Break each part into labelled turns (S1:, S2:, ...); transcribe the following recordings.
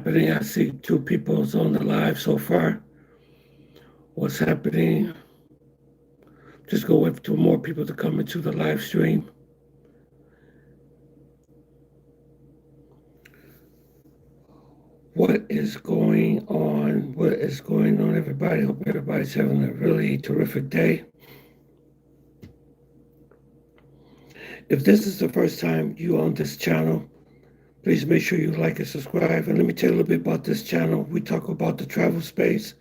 S1: happening? I see two people on the live so far. What's happening? Just go wait for more people to come into the live stream. What is going on? What is going on, everybody? Hope everybody's having a really terrific day. If this is the first time you on this channel, please make sure you like and subscribe. And let me tell you a little bit about this channel. We talk about the travel space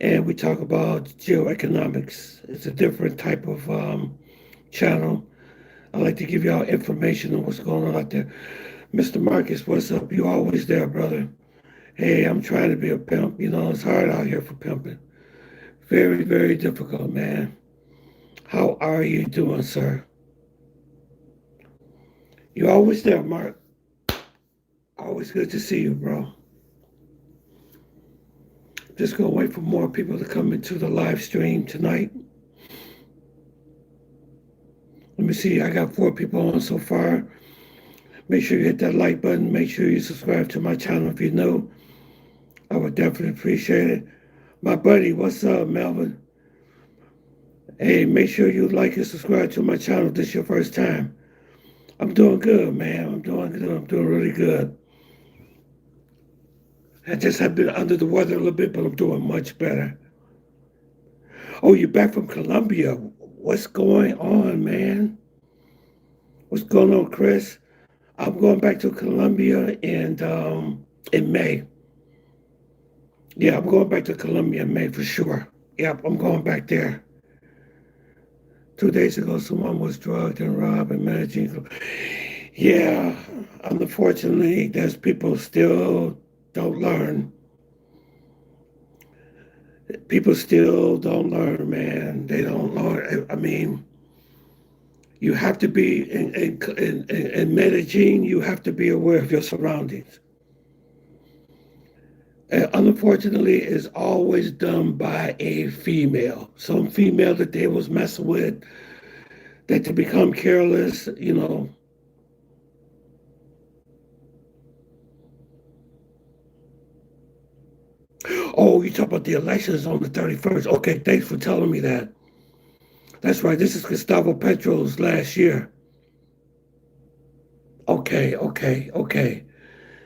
S1: and we talk about geoeconomics. It's a different type of channel. I like to give y'all information on what's going on out there. Mr. Marcus, what's up? You always there, brother. Hey, I'm trying to be a pimp. You know, it's hard out here for pimping. Very, very difficult, man. How are you doing, sir? You're always there, Mark. Always good to see you, bro. Just gonna wait for more people to come into the live stream tonight. Let me see. I got 4 people on so far. Make sure you hit that like button. Make sure you subscribe to my channel if you're new. I would definitely appreciate it. My buddy, what's up, Melvin? Hey, make sure you like and subscribe to my channel if this is your first time. I'm doing good, man. I'm doing good. I'm doing really good. I just have been under the weather a little bit, but I'm doing much better. Oh, you're back from Colombia. What's going on, man? What's going on, Chris? I'm going back to Colombia in May. Yeah, I'm going back to Colombia in May for sure. Yep, I'm going back there. 2 days ago, someone was drugged and robbed in Medellin. Yeah, unfortunately, there's people still don't learn. People still don't learn, man. They don't learn. I mean, you have to be in Medellin. You have to be aware of your surroundings. And unfortunately, it's always done by a female. Some female that they was messing with, that to become careless, you know. Oh, you talk about the elections on the 31st. Okay, thanks for telling me that. That's right. This is Gustavo Petro's last year. Okay, okay, okay.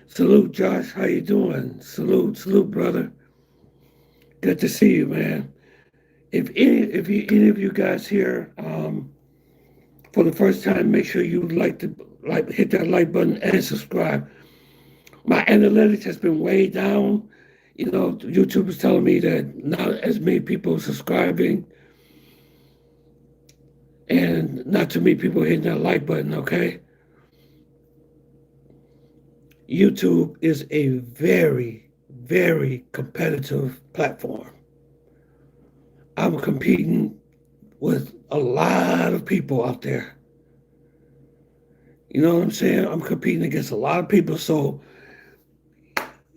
S1: Salute, Josh. How you doing? Salute, brother. Good to see you, man. Any of you guys here for the first time, make sure you hit that like button and subscribe. My analytics has been way down. You know, YouTube is telling me that not as many people subscribing and not too many people hitting that like button, okay? YouTube is a very, very competitive platform. I'm competing with a lot of people out there. You know what I'm saying? I'm competing against a lot of people, so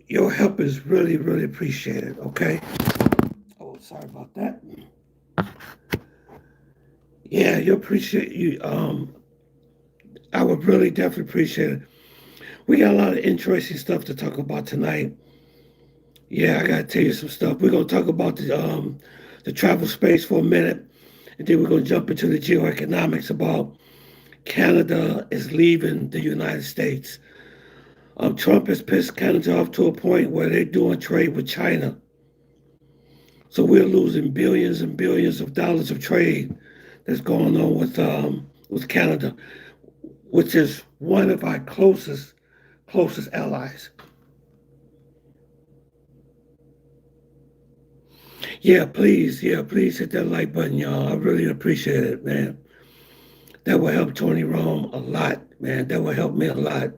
S1: your help is really, really appreciated, okay? Oh, sorry about that. Yeah, you appreciate you. I would really definitely appreciate it. We got a lot of interesting stuff to talk about tonight. Yeah, I gotta tell you some stuff. We're gonna talk about the travel space for a minute, and then we're gonna jump into the geoeconomics about Canada is leaving the United States. Trump has pissed Canada off to a point where they're doing trade with China. So we're losing billions and billions of dollars of trade that's going on with Canada, which is one of our closest allies. Yeah, please hit that like button, y'all. I really appreciate it, man. That will help Tony Rome a lot, man. That will help me a lot.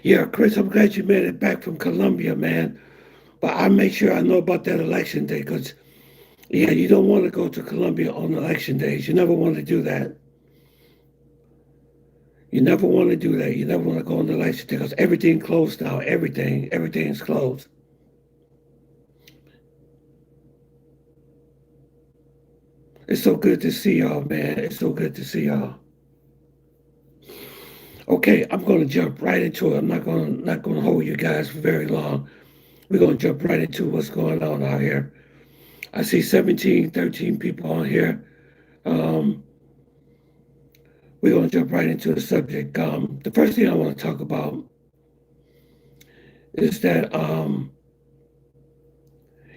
S1: Yeah, Chris, I'm glad you made it back from Colombia, man. But I make sure I know about that election day because, yeah, you don't want to go to Colombia on election days. You never want to do that. You never want to do that. You never want to go on election day because everything closed now. Everything's closed. It's so good to see y'all, man. It's so good to see y'all. Okay, I'm going to jump right into it. I'm not going to hold you guys for very long. We're going to jump right into what's going on out here. I see 17, 13 people on here. Um, we're going to jump right into the subject. The first thing I want to talk about is that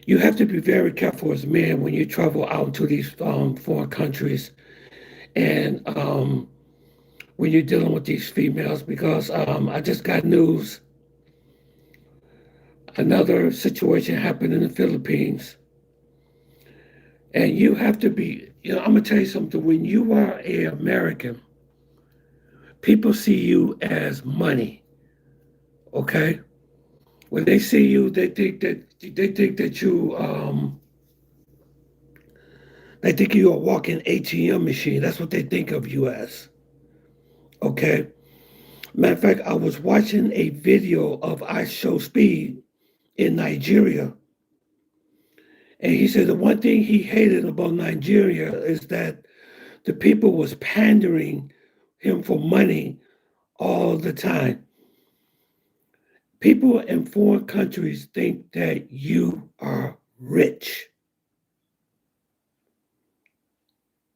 S1: you have to be very careful as men when you travel out to these foreign countries and when you're dealing with these females because I just got news. Another situation happened in the Philippines. And you have to be, I'm going to tell you something. When you are an American, people see you as money, okay? When they see you, they think that you're a walking ATM machine. That's what they think of you as, okay? Matter of fact, I was watching a video of I Show Speed in Nigeria, and he said the one thing he hated about Nigeria is that the people was pandering him for money all the time. People in foreign countries think that you are rich.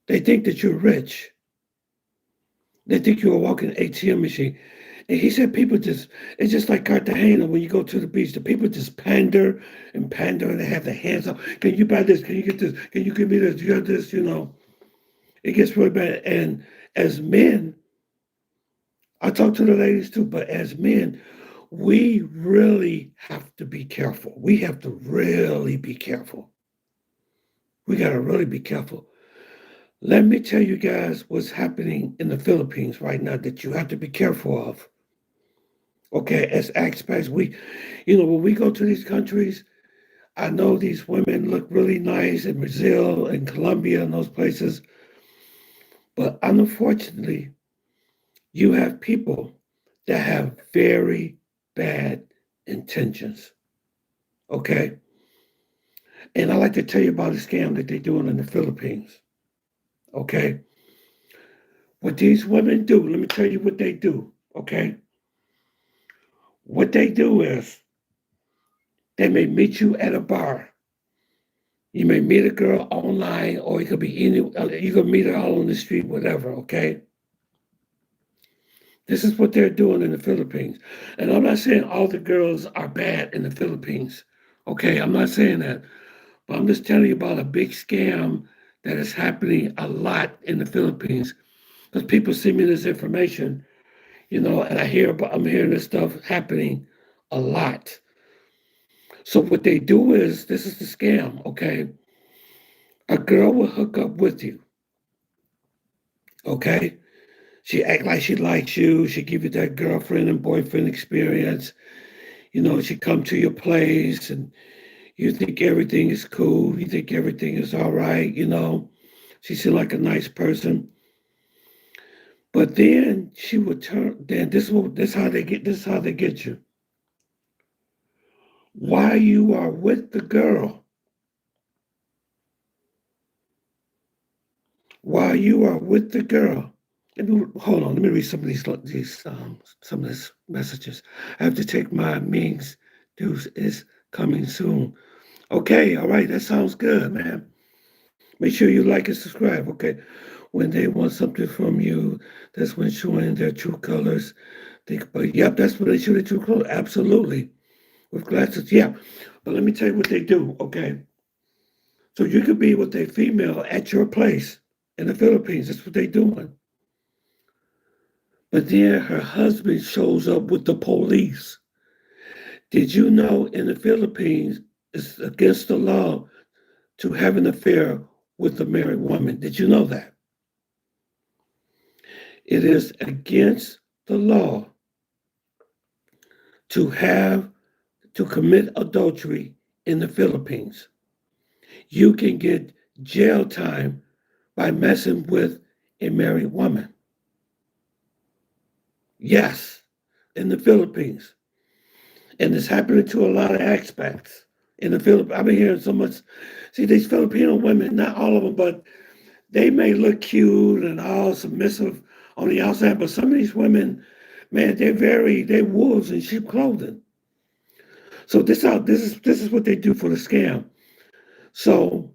S1: They think that you're rich. They think you're a walking ATM machine. And he said people just, it's just like Cartagena when you go to the beach. The people just pander and they have their hands up. Can you buy this? Can you get this? Can you give me this? You got this? It gets really bad. And as men, I talk to the ladies too, but as men, we really have to be careful. We have to really be careful. We got to really be careful. Let me tell you guys what's happening in the Philippines right now that you have to be careful of. Okay, as expats, when we go to these countries, I know these women look really nice in Brazil and Colombia and those places, but unfortunately, you have people that have very bad intentions. Okay, and I like to tell you about a scam that they're doing in the Philippines. Okay, what these women do, let me tell you what they do. Okay, what they do is they may meet you at a bar. You may meet a girl online, or it could be you could meet her out on the street, whatever. Okay, this is what they're doing in the Philippines, and I'm not saying all the girls are bad in the Philippines. Okay, I'm not saying that, but I'm just telling you about a big scam that is happening a lot in the Philippines because people send me this information, and I'm hearing this stuff happening a lot. So what they do is, this is the scam, okay? A girl will hook up with you, okay? She act like she likes you. She give you that girlfriend and boyfriend experience. She come to your place and you think everything is cool. You think everything is all right. She seems like a nice person. But then she would turn. Then this is how they get you. While you are with the girl, while you are with the girl, hold on. Let me read some of these messages. I have to take my means. Dude is coming soon. Okay, all right. That sounds good, man. Make sure you like and subscribe. Okay. When they want something from you, that's when showing their true colors. But yep, that's when they show their true colors. Absolutely. With glasses, yeah. But let me tell you what they do, okay? So you could be with a female at your place in the Philippines. That's what they're doing. But then her husband shows up with the police. Did you know in the Philippines it's against the law to have an affair with a married woman? Did you know that? It is against the law to commit adultery in the Philippines. You can get jail time by messing with a married woman. Yes, in the Philippines. And it's happening to a lot of expats in the Philippines. I've been hearing so much. See, these Filipino women, not all of them, but they may look cute and all submissive on the outside, but some of these women, Man, they're wolves in sheep clothing. So this is what they do for the scam. So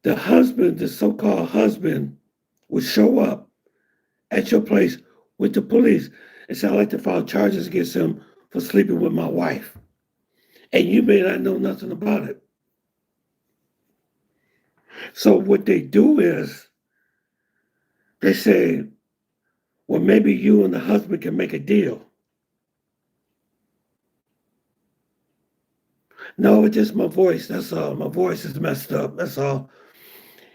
S1: the husband, the so-called husband, would show up at your place with the police and say, I'd like to file charges against him for sleeping with my wife. And you may not know nothing about it. So what they do is they say, well, maybe you and the husband can make a deal. No, it's just my voice. That's all. My voice is messed up. That's all.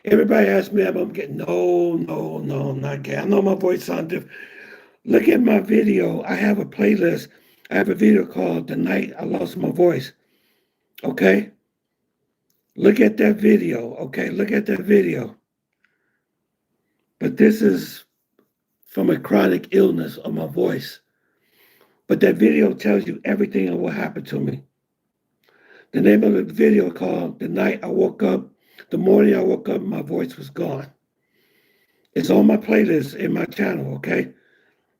S1: Everybody asks me if I'm getting no, I'm not getting. I know my voice sounds different. Look at my video. I have a playlist. I have a video called The Night I Lost My Voice. Okay? Look at that video. Okay? Look at that video. But this is from a chronic illness of my voice. But that video tells you everything of what happened to me. The name of the video called The Night I Woke Up. The morning I woke up, my voice was gone. It's on my playlist in my channel, okay?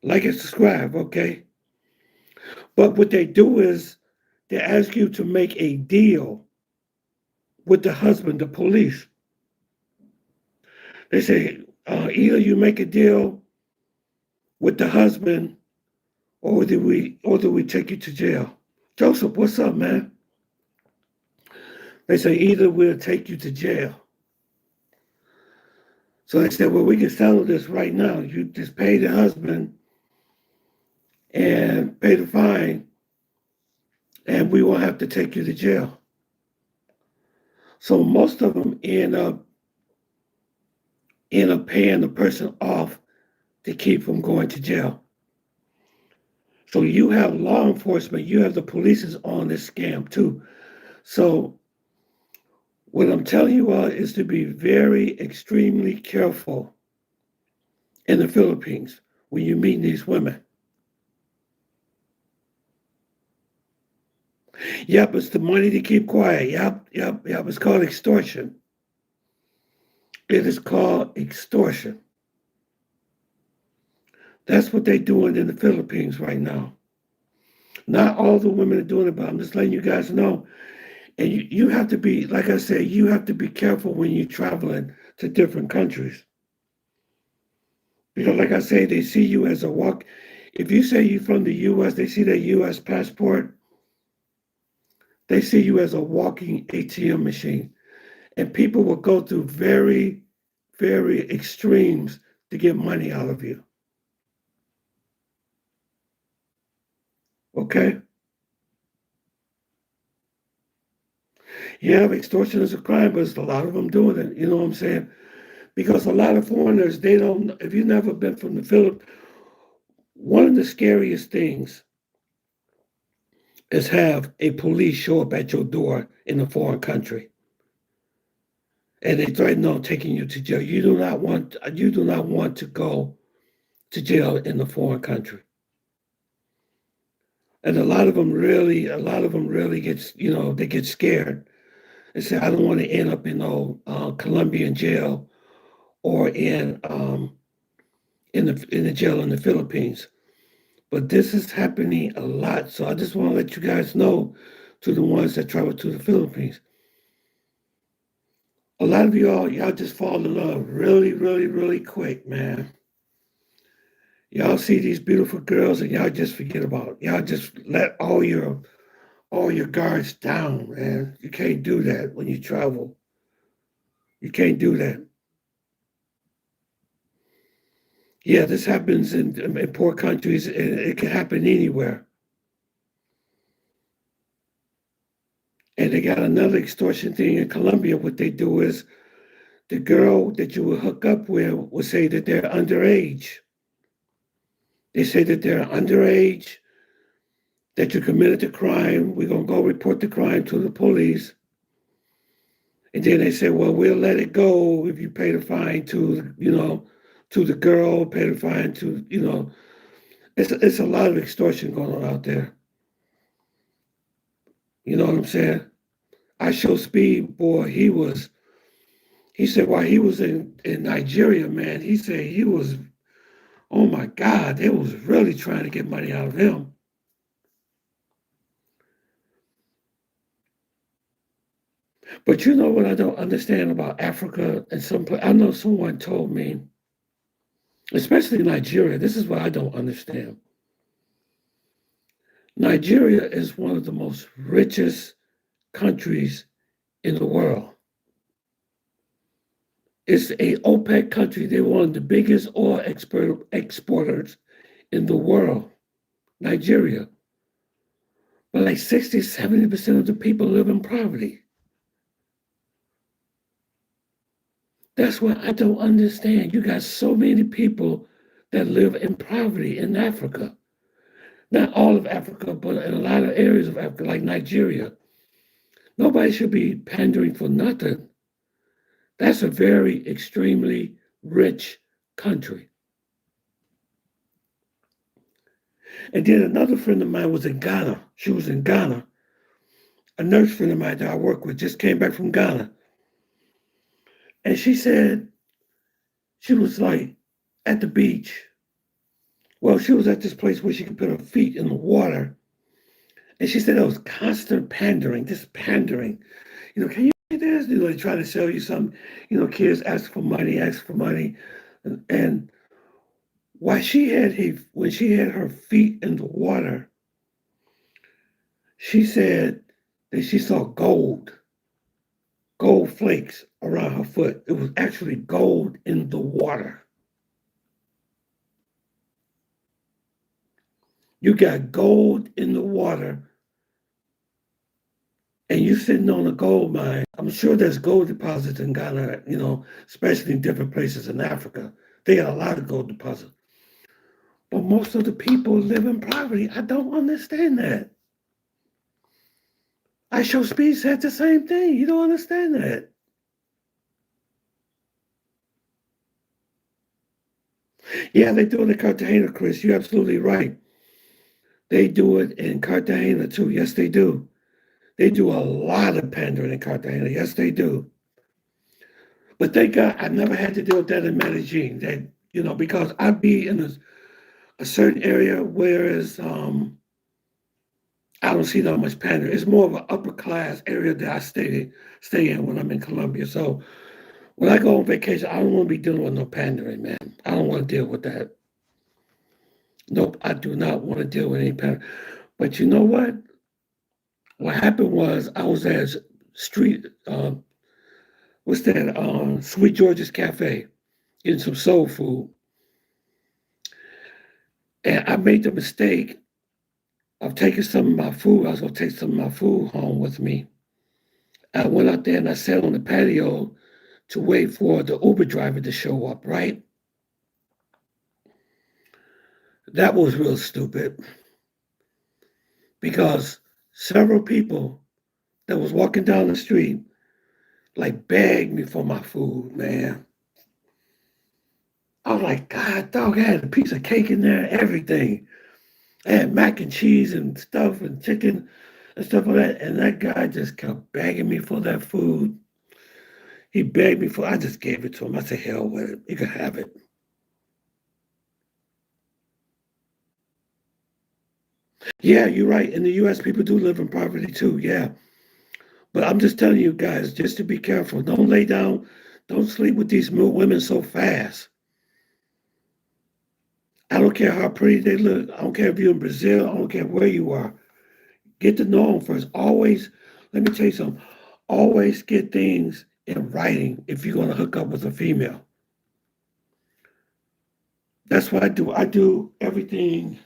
S1: Like and subscribe, okay? But what they do is they ask you to make a deal with the husband, the police. They say, either you make a deal with the husband or do we take you to jail. Joseph, what's up, man? They say either we'll take you to jail. So they said, well, we can settle this right now. You just pay the husband and pay the fine, and we won't have to take you to jail. So most of them end up paying the person off to keep from going to jail. So you have law enforcement, you have the police is on this scam too. So what I'm telling you all is to be very extremely careful in the Philippines when you meet these women. Yep, it's the money to keep quiet. Yep. It's called extortion. It is called extortion. That's what they're doing in the Philippines right now. Not all the women are doing it, but I'm just letting you guys know. And you have to be, like I said, you have to be careful when you're traveling to different countries. Because like I say, they see you as a walk. If you say you're from the U.S., they see that U.S. passport. They see you as a walking ATM machine. And people will go through very, very extremes to get money out of you. Okay? Yeah, extortion is a crime, but there's a lot of them doing it. You know what I'm saying? Because a lot of foreigners, they don't, if you've never been from the Philippines, one of the scariest things is have a police show up at your door in a foreign country. And they threaten on taking you to jail. You do not want to go to jail in a foreign country. And a lot of them really gets, they get scared and say, I don't want to end up in Colombian jail or in the jail in the Philippines. But this is happening a lot. So I just want to let you guys know, to the ones that travel to the Philippines. A lot of y'all just fall in love really, really, really quick, man. Y'all see these beautiful girls and y'all just forget about it. Y'all just let all your guards down, man. You can't do that when you travel. You can't do that. Yeah, this happens in poor countries, and it can happen anywhere. And they got another extortion thing in Colombia. What they do is the girl that you will hook up with will say that they're underage. They say that they're underage, that you committed the crime. We're going to go report the crime to the police. And then they say, well, we'll let it go if you pay the fine to the girl, pay the fine to. It's a lot of extortion going on out there. You know what I'm saying? I Show Speed, boy, he said while he was in Nigeria, man, he said he was, Oh my God, they was really trying to get money out of him. But you know what I don't understand about Africa and I know someone told me, especially Nigeria, this is what I don't understand. Nigeria is one of the most richest countries in the world. It's a OPEC country. They're one of the biggest oil exporters in the world, Nigeria. But like 60, 70% of the people live in poverty. That's what I don't understand. You got so many people that live in poverty in Africa. Not all of Africa, but in a lot of areas of Africa, like Nigeria. Nobody should be pandering for nothing. That's a very extremely rich country. And then another friend of mine was in Ghana. She was in Ghana. A nurse friend of mine that I work with just came back from Ghana. And she said she was like at the beach. Well, she was at this place where she could put her feet in the water. And she said it was constant pandering, just pandering. Can you do this? They try to sell you something. Kids ask for money, ask for money. And when she had her feet in the water, she said that she saw gold flakes around her foot. It was actually gold in the water. You got gold in the water, and you're sitting on a gold mine. I'm sure there's gold deposits in Ghana, especially in different places in Africa. They got a lot of gold deposits. But most of the people live in poverty. I don't understand that. I Show Speed said the same thing. You don't understand that. Yeah, they do it in Cartagena, Chris. You're absolutely right. They do it in Cartagena too. Yes, they do. They do a lot of pandering in Cartagena. Yes, they do. But thank God I never had to deal with that in Medellin. Because I'd be in a certain area, whereas I don't see that much pandering. It's more of an upper class area that I stay in when I'm in Colombia. So when I go on vacation, I don't want to be dealing with no pandering, man. I don't want to deal with that. Nope, I do not want to deal with any pandering. But you know what? What happened was I was at street, what's that? Sweet George's Cafe, getting some soul food. And I made the mistake of taking some of my food. I was going to take some of my food home with me. I went out there and I sat on the patio to wait for the Uber driver to show up, right? That was real stupid because several people that was walking down the street like begged me for my food, man. I was like, God, dog, I had a piece of cake in there, everything. I had mac and cheese and stuff and chicken and stuff like that. And that guy just kept begging me for that food. He begged me I just gave it to him. I said, hell with it. You can have it. Yeah, you're right. In the US, people do live in poverty too. Yeah. But I'm just telling you guys, just to be careful. Don't lay down. Don't sleep with these women so fast. I don't care how pretty they look. I don't care if you're in Brazil. I don't care where you are. Get to know them first. Always, let me tell you something. Always get things in writing if you're going to hook up with a female. That's what I do. I do everything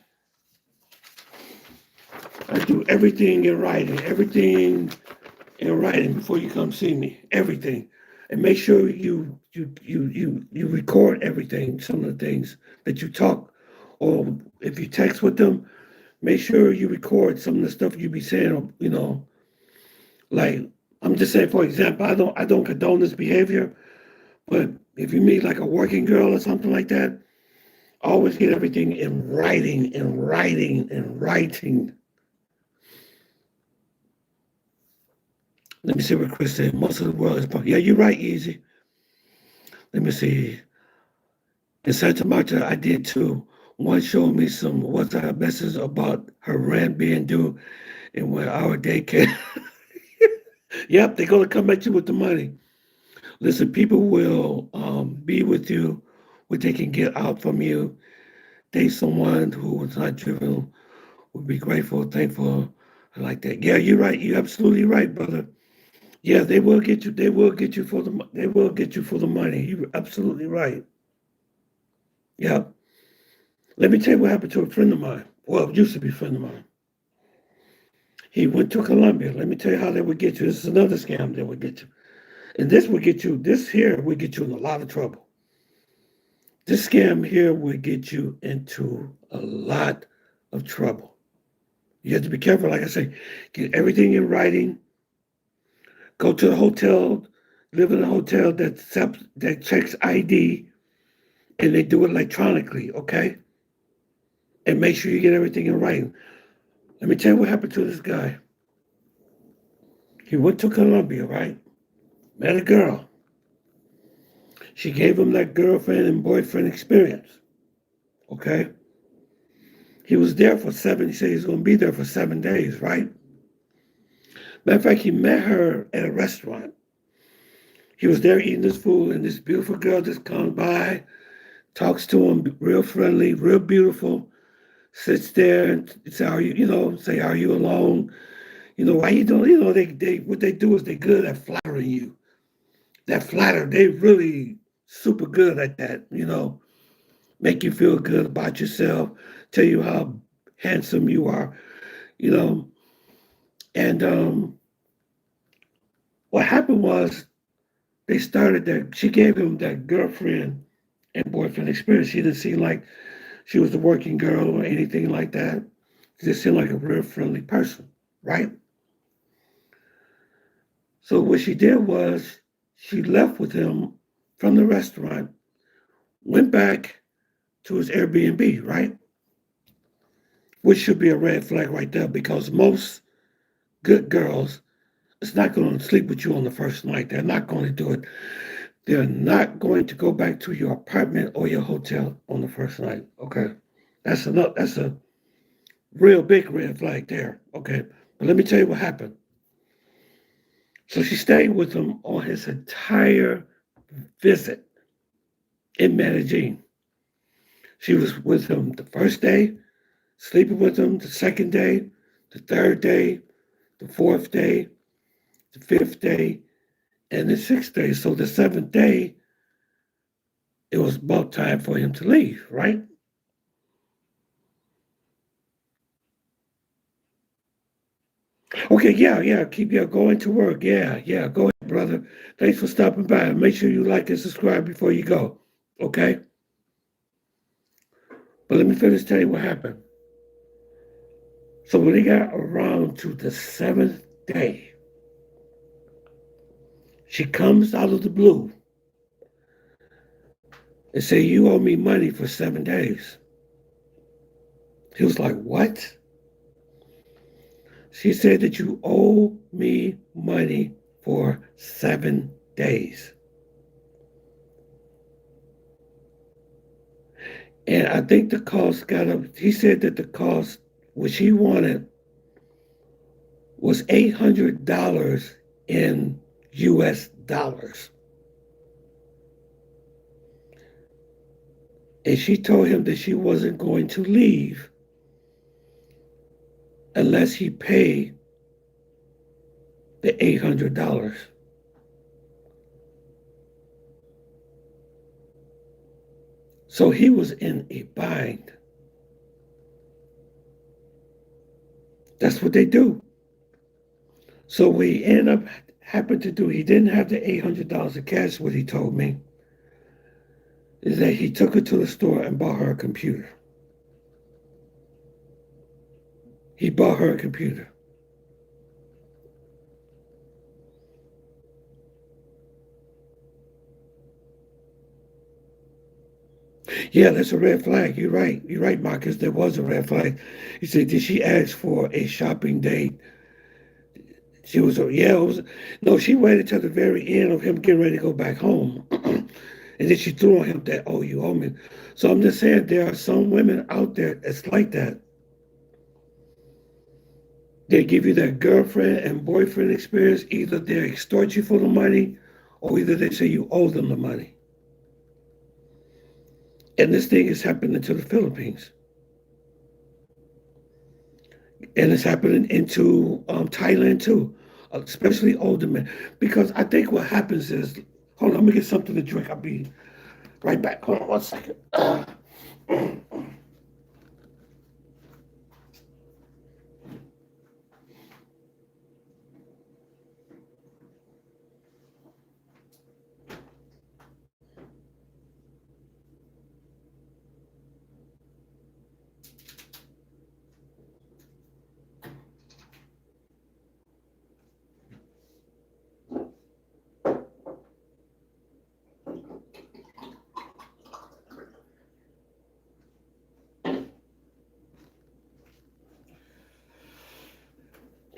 S1: in writing. Everything in writing before you come see me. Everything. And make sure you record everything, some of the things that you talk, or if you text with them, make sure you record some of the stuff you be saying, like I'm just saying, for example, I don't condone this behavior, but if you meet like a working girl or something like that, always get everything in writing, in writing, in writing. Let me see what Chris said. Most of the world is, yeah, you're right, Easy. Let me see. In Santa Marta, I did too. One showed me some WhatsApp messages about her rent being due and when our day came. Yep, they're going to come at you with the money. Listen, people will be with you what they can get out from you. Date someone who was not driven would be grateful, thankful, like that. Yeah, you're right. You're absolutely right, brother. Yeah, they will get you. They will get you for the. They will get you for the money. You're absolutely right. Yeah. Let me tell you what happened to a friend of mine. Well, it used to be a friend of mine. He went to Colombia. Let me tell you how they would get you. This is another scam that would get you. And this would get you, this here would get you in a lot of trouble. This scam here would get you into a lot of trouble. You have to be careful. Like I say, get everything in writing. Go to the hotel, live in a hotel that checks ID, and they do it electronically, okay? And make sure you get everything in writing. Let me tell you what happened to this guy. He went to Colombia, right? Met a girl. She gave him that girlfriend and boyfriend experience, okay? He was there for seven. He said he was going to be there for 7 days, right? Matter of fact, he met her at a restaurant. He was there eating his food, and this beautiful girl just comes by, talks to him, real friendly, real beautiful, sits there and say, "Are you, say, are you alone? Why you doing?" They what they do is they good at flattering you. That flatter, they really super good at that. Make you feel good about yourself, tell you how handsome you are. You know, and what happened was they started that. She gave him that girlfriend and boyfriend experience. She didn't seem like she was a working girl or anything like that. She just seemed like a real friendly person, right? So what she did was she left with him from the restaurant, went back to his Airbnb, right? Which should be a red flag right there because most good girls is not going to sleep with you on the first night. They're not going to do it. They're not going to go back to your apartment or your hotel on the first night. Okay. That's a real big red flag there. Okay. But let me tell you what happened. So she stayed with him on his entire visit in Medellin. She was with him the first day, sleeping with him the second day, the third day, the fourth day, the fifth day, and the sixth day. So the seventh day, it was about time for him to leave, right? Okay, yeah, keep going to work. Yeah, go ahead, brother. Thanks for stopping by. Make sure you like and subscribe before you go. Okay? But let me finish telling you what happened. So when they got around to the seventh day, she comes out of the blue and say, "You owe me money for 7 days." He was like, "What?" She said that you owe me money for 7 days. And I think the cost got up. He said that the cost, which he wanted, was $800 in US dollars. And she told him that she wasn't going to leave unless he paid the $800. So he was in a bind. That's what they do. So what he ended up happened to do, he didn't have the $800 in cash, what he told me, is that he took her to the store and bought her a computer. He bought her a computer. Yeah, that's a red flag. You're right. You're right, Marcus. There was a red flag. He said, did she ask for a shopping date? Yeah, no, she waited till the very end of him getting ready to go back home. And then she threw on him that, oh, you owe me. So I'm just saying there are some women out there that's like that. They give you that girlfriend and boyfriend experience. Either they extort you for the money or either they say you owe them the money. And this thing is happening to the Philippines. And it's happening into Thailand too, especially older men. Because I think what happens is, hold on, let me get something to drink. I'll be right back. Hold on 1 second.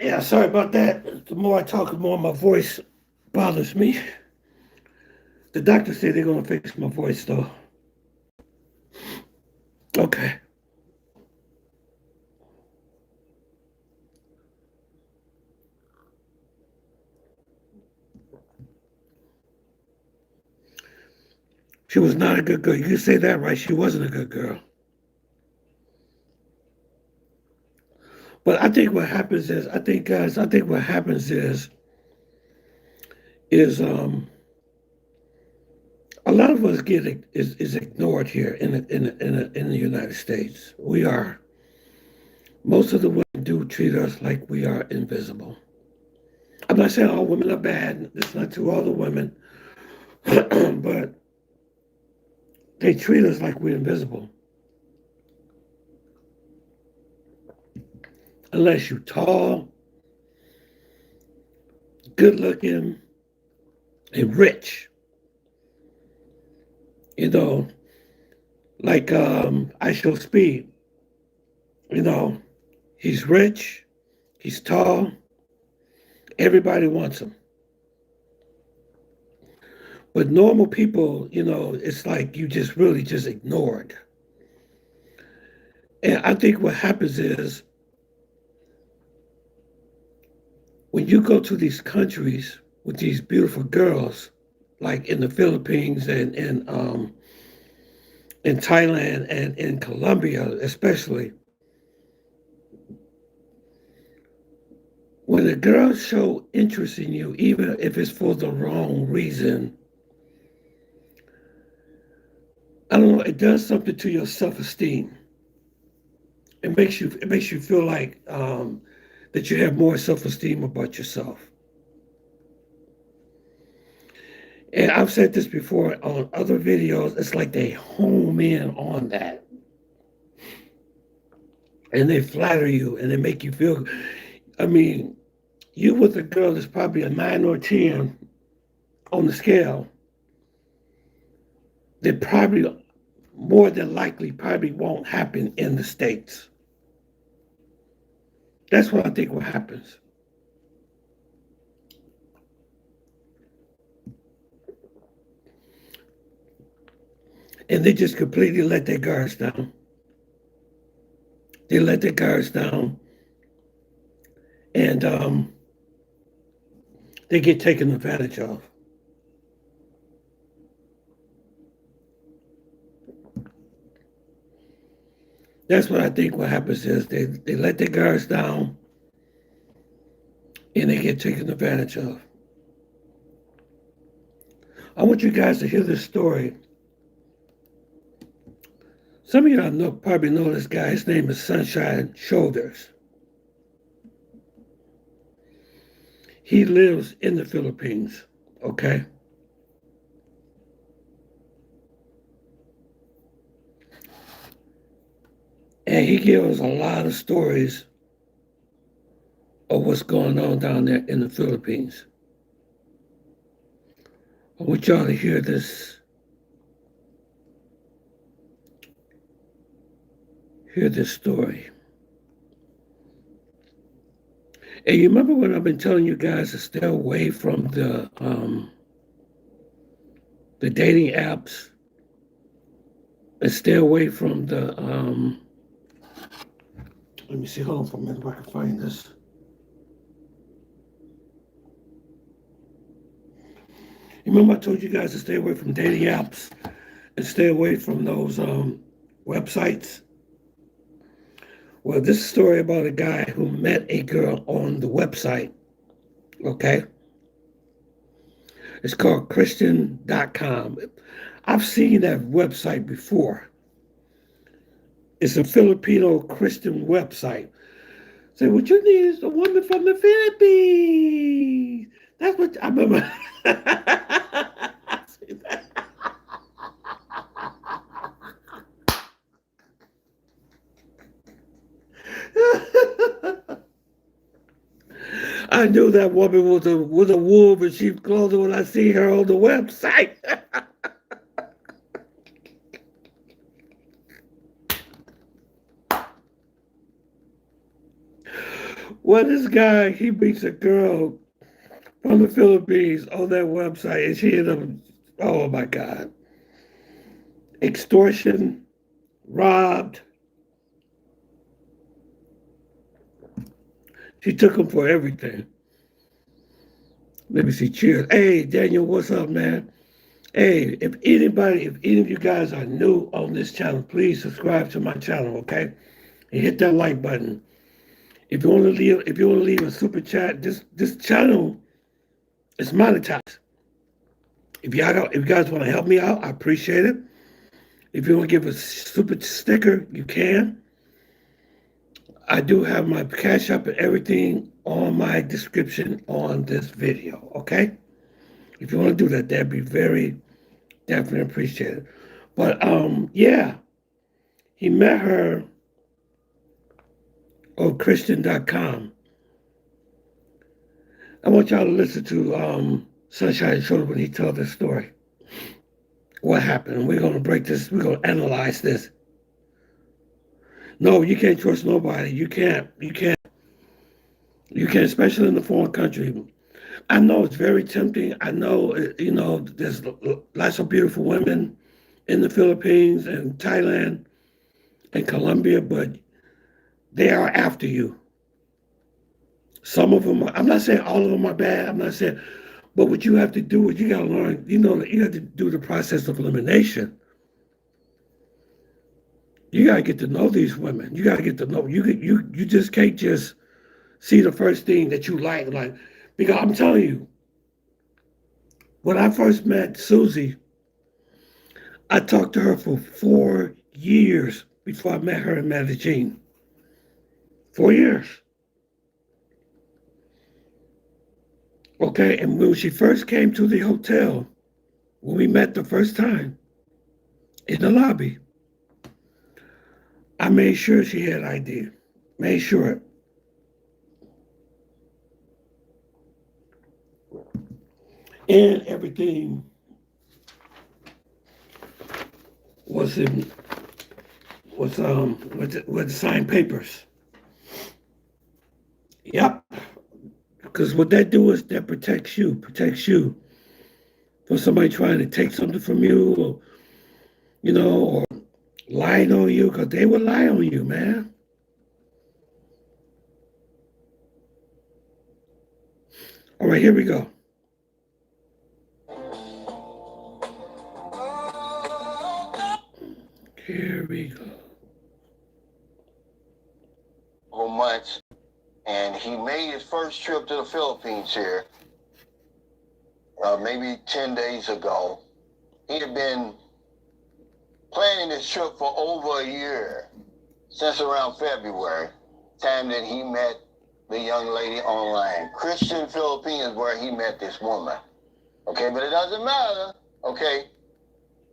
S1: Yeah, sorry about that. The more I talk, the more my voice bothers me. The doctor said they're going to fix my voice, though. Okay. She was not a good girl. You can say that, right? She wasn't a good girl. But I think what happens is, I think, guys, I think what happens is a lot of us is ignored here in the United States. We are. Most of the women do treat us like we are invisible. I'm not saying all women are bad. It's not to all the women, but they treat us like we're invisible. Unless you're tall, good looking, and rich. You know, like I Show Speed. You know, he's rich, he's tall, everybody wants him. But normal people, it's like you just really just ignored. And I think what happens is when you go to these countries with these beautiful girls, like in the Philippines and in Thailand and in Colombia especially, when the girls show interest in you, even if it's for the wrong reason, I don't know, it does something to your self-esteem. It makes you feel like that you have more self-esteem about yourself. And I've said this before on other videos. It's like they home in on that, and they flatter you, and they make you feel. I mean, you with a girl that's probably a 9 or 10 on the scale, that probably more than likely probably won't happen in the States. That's what I think what happens. And they just completely let their guards down. They let their guards down, and they get taken advantage of. That's what I think what happens is they let their guards down and they get taken advantage of. I want you guys to hear this story. Some of y'all probably know this guy. His name is Sunshine Shoulders. He lives in the Philippines, okay? And he gives a lot of stories of what's going on down there in the Philippines. I want y'all to hear this story. And you remember when I've been telling you guys to stay away from the dating apps, and stay away from the let me see, hold on for a minute if I can find this. Remember I told you guys to stay away from dating apps and stay away from those websites? Well, this is a story about a guy who met a girl on the website, okay? It's called Christian.com. I've seen that website before. It's a Filipino Christian website. Say, what you need is a woman from the Philippines. That's what I remember. I knew that woman was a wolf in sheep's clothing when I see her on the website. Well, this guy, he meets a girl from the Philippines on that website, and she ended up, oh my God, extortion, robbed. She took him for everything. Let me see, cheers. Hey, Daniel, what's up, man? Hey, if any of you guys are new on this channel, please subscribe to my channel, okay? And hit that like button. If you want to leave a super chat, this channel is monetized. If you guys want to help me out, I appreciate it. If you want to give a super sticker, you can. I do have my Cash App and everything on my description on this video, okay? If you want to do that, that'd be very definitely appreciated. But yeah, he met her on Christian.com. I want y'all to listen to Sunshine Shoulder when he tells this story. What happened? We're gonna break this. We're gonna analyze this. No, you can't trust nobody. You can't, especially in a foreign country. I know it's very tempting. I know, there's lots of beautiful women in the Philippines and Thailand and Colombia, but they are after you. Some of them, I'm not saying all of them are bad. I'm not saying, but what you have to do is you got to learn, you have to do the process of elimination. You got to get to know these women. You got to get to know, you just can't just see the first thing that you like, because I'm telling you, when I first met Susie, I talked to her for 4 years before I met her in Medellin. 4 years. Okay, and when she first came to the hotel, when we met the first time in the lobby, I made sure she had ID. Made sure. And everything was with the signed papers. Yep. Because what that do is that protects you from somebody trying to take something from you, or lying on you, because they would lie on you, man. All right, here we go. Here we go.
S2: Months, and he made his first trip to the Philippines here, maybe 10 days ago. He had been planning this trip for over a year, since around February, time that he met the young lady online. Christian Philippines is where he met this woman. Okay, but it doesn't matter. Okay,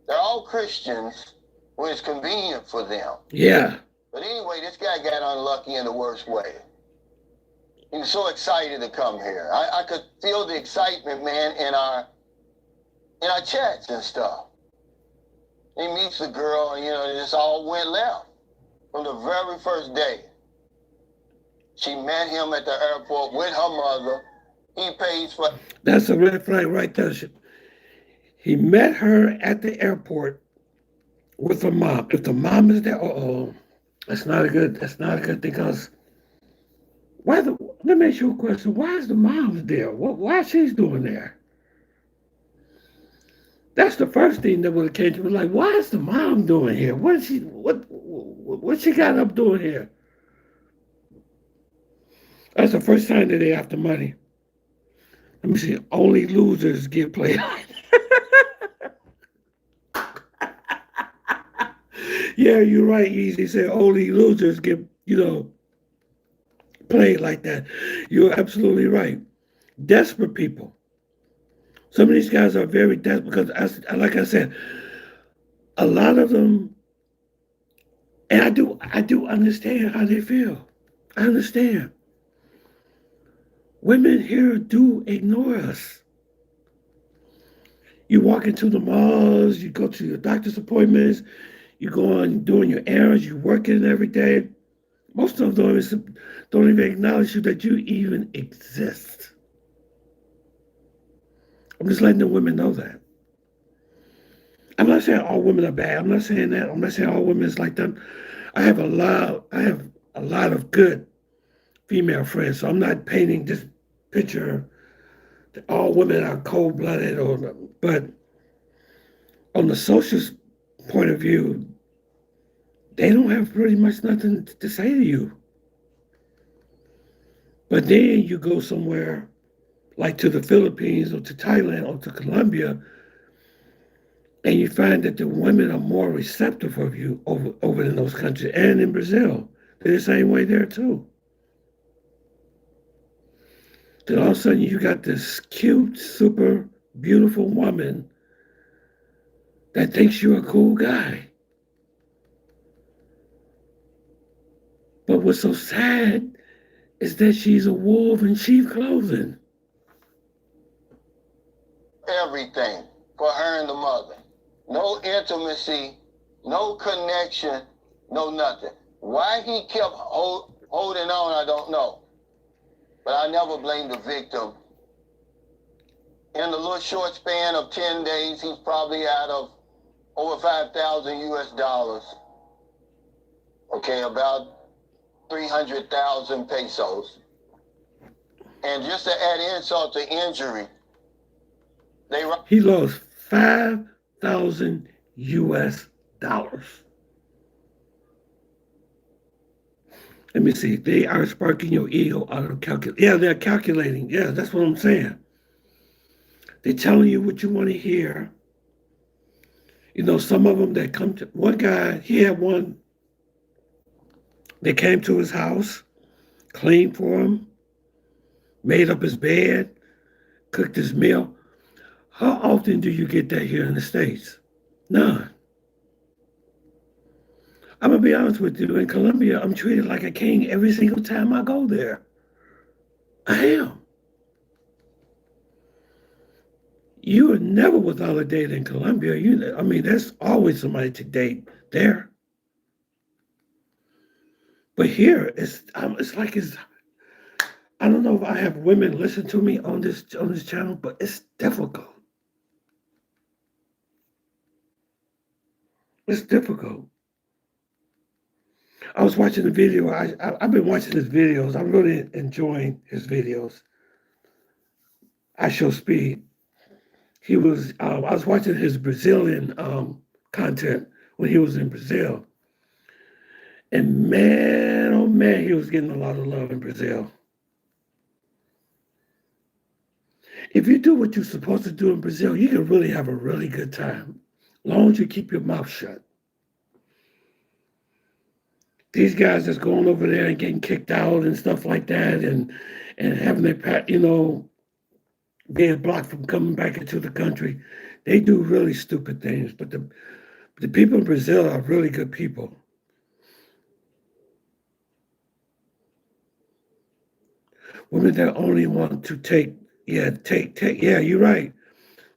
S2: they're all Christians when it's convenient for them.
S1: Yeah.
S2: But anyway, this guy got unlucky in the worst way. He was so excited to come here. I could feel the excitement, man, in our chats and stuff. He meets the girl, and this all went left from the very first day. She met him at the airport with her mother. He pays for.
S1: That's a red flag right there. He met her at the airport with her mom. If the mom is there, that's not a good thing. Cause let me ask you a question. Why is the mom there? Why she's doing there? That's the first thing that would have came to me. Like, why is the mom doing here? What she got up doing here? That's the first time that they after money. Let me see. Only losers get played. Yeah, you're right. Easy said only losers get played like that. You're absolutely right. Desperate people. Some of these guys are very desperate because, like I said, a lot of them, and I do understand how they feel. I understand. Women here do ignore us. You walk into the malls, you go to your doctor's appointments, you go on doing your errands, you working every day. Most of them don't even acknowledge you that you even exist. I'm just letting the women know that. I'm not saying all women are bad. I'm not saying that. I'm not saying all women is like them. I have a lot of good female friends. So I'm not painting this picture that all women are cold blooded but on the social point of view, they don't have pretty much nothing to say to you. But then you go somewhere like to the Philippines or to Thailand or to Colombia, and you find that the women are more receptive of you over in those countries and in Brazil. They're the same way there too. Then all of a sudden you got this cute, super beautiful woman that thinks you're a cool guy. But what's so sad is that she's a wolf in sheep clothing.
S2: Everything for her and the mother. No intimacy, no connection, no nothing. Why he kept holding on, I don't know. But I never blame the victim. In the little short span of 10 days, he's probably out of over 5,000 US dollars. Okay, about 300,000 pesos. And just to add insult to injury,
S1: he lost 5,000 US dollars. Let me see. They are sparking your ego out of calculate. Yeah, they're calculating. Yeah, that's what I'm saying. They're telling you what you want to hear. Some of them that come to one guy, he had one. They came to his house, cleaned for him, made up his bed, cooked his meal. How often do you get that here in the States? None. I'm going to be honest with you. In Colombia, I'm treated like a king every single time I go there. I am. You are never without a date in Colombia. There's always somebody to date there. But here, I don't know if I have women listen to me on this channel, but it's difficult. It's difficult. I was watching the video. I've been watching his videos. I'm really enjoying his videos. I show speed. I was watching his Brazilian content when he was in Brazil. And man, oh man, he was getting a lot of love in Brazil. If you do what you're supposed to do in Brazil, you can really have a really good time, as long as you keep your mouth shut. These guys that's going over there and getting kicked out and stuff like that, and having their, being blocked from coming back into the country, they do really stupid things. But the people in Brazil are really good people. Women that only want to take, yeah, you're right.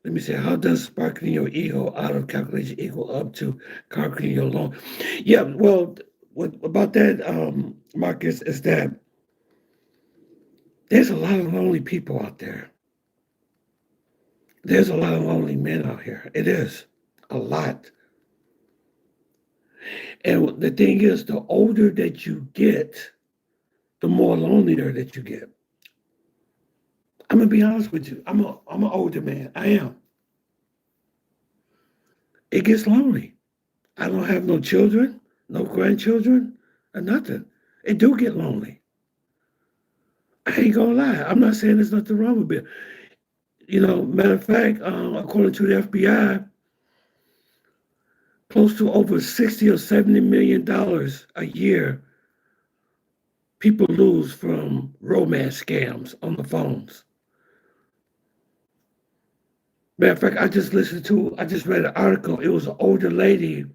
S1: Let me say, how does sparking your ego out of calculation equal up to conquering your loan? Yeah, well, what about that, Marcus, is that there's a lot of lonely people out there. There's a lot of lonely men out here. It is a lot. And the thing is, the older that you get, the more lonelier that you get. I'm gonna be honest with you. I'm an older man. I am. It gets lonely. I don't have no children, no grandchildren, or nothing. It do get lonely. I ain't gonna lie. I'm not saying there's nothing wrong with it. Matter of fact, according to the FBI, close to over 60 or 70 million dollars a year people lose from romance scams on the phones. Matter of fact, I just read an article. It was an older lady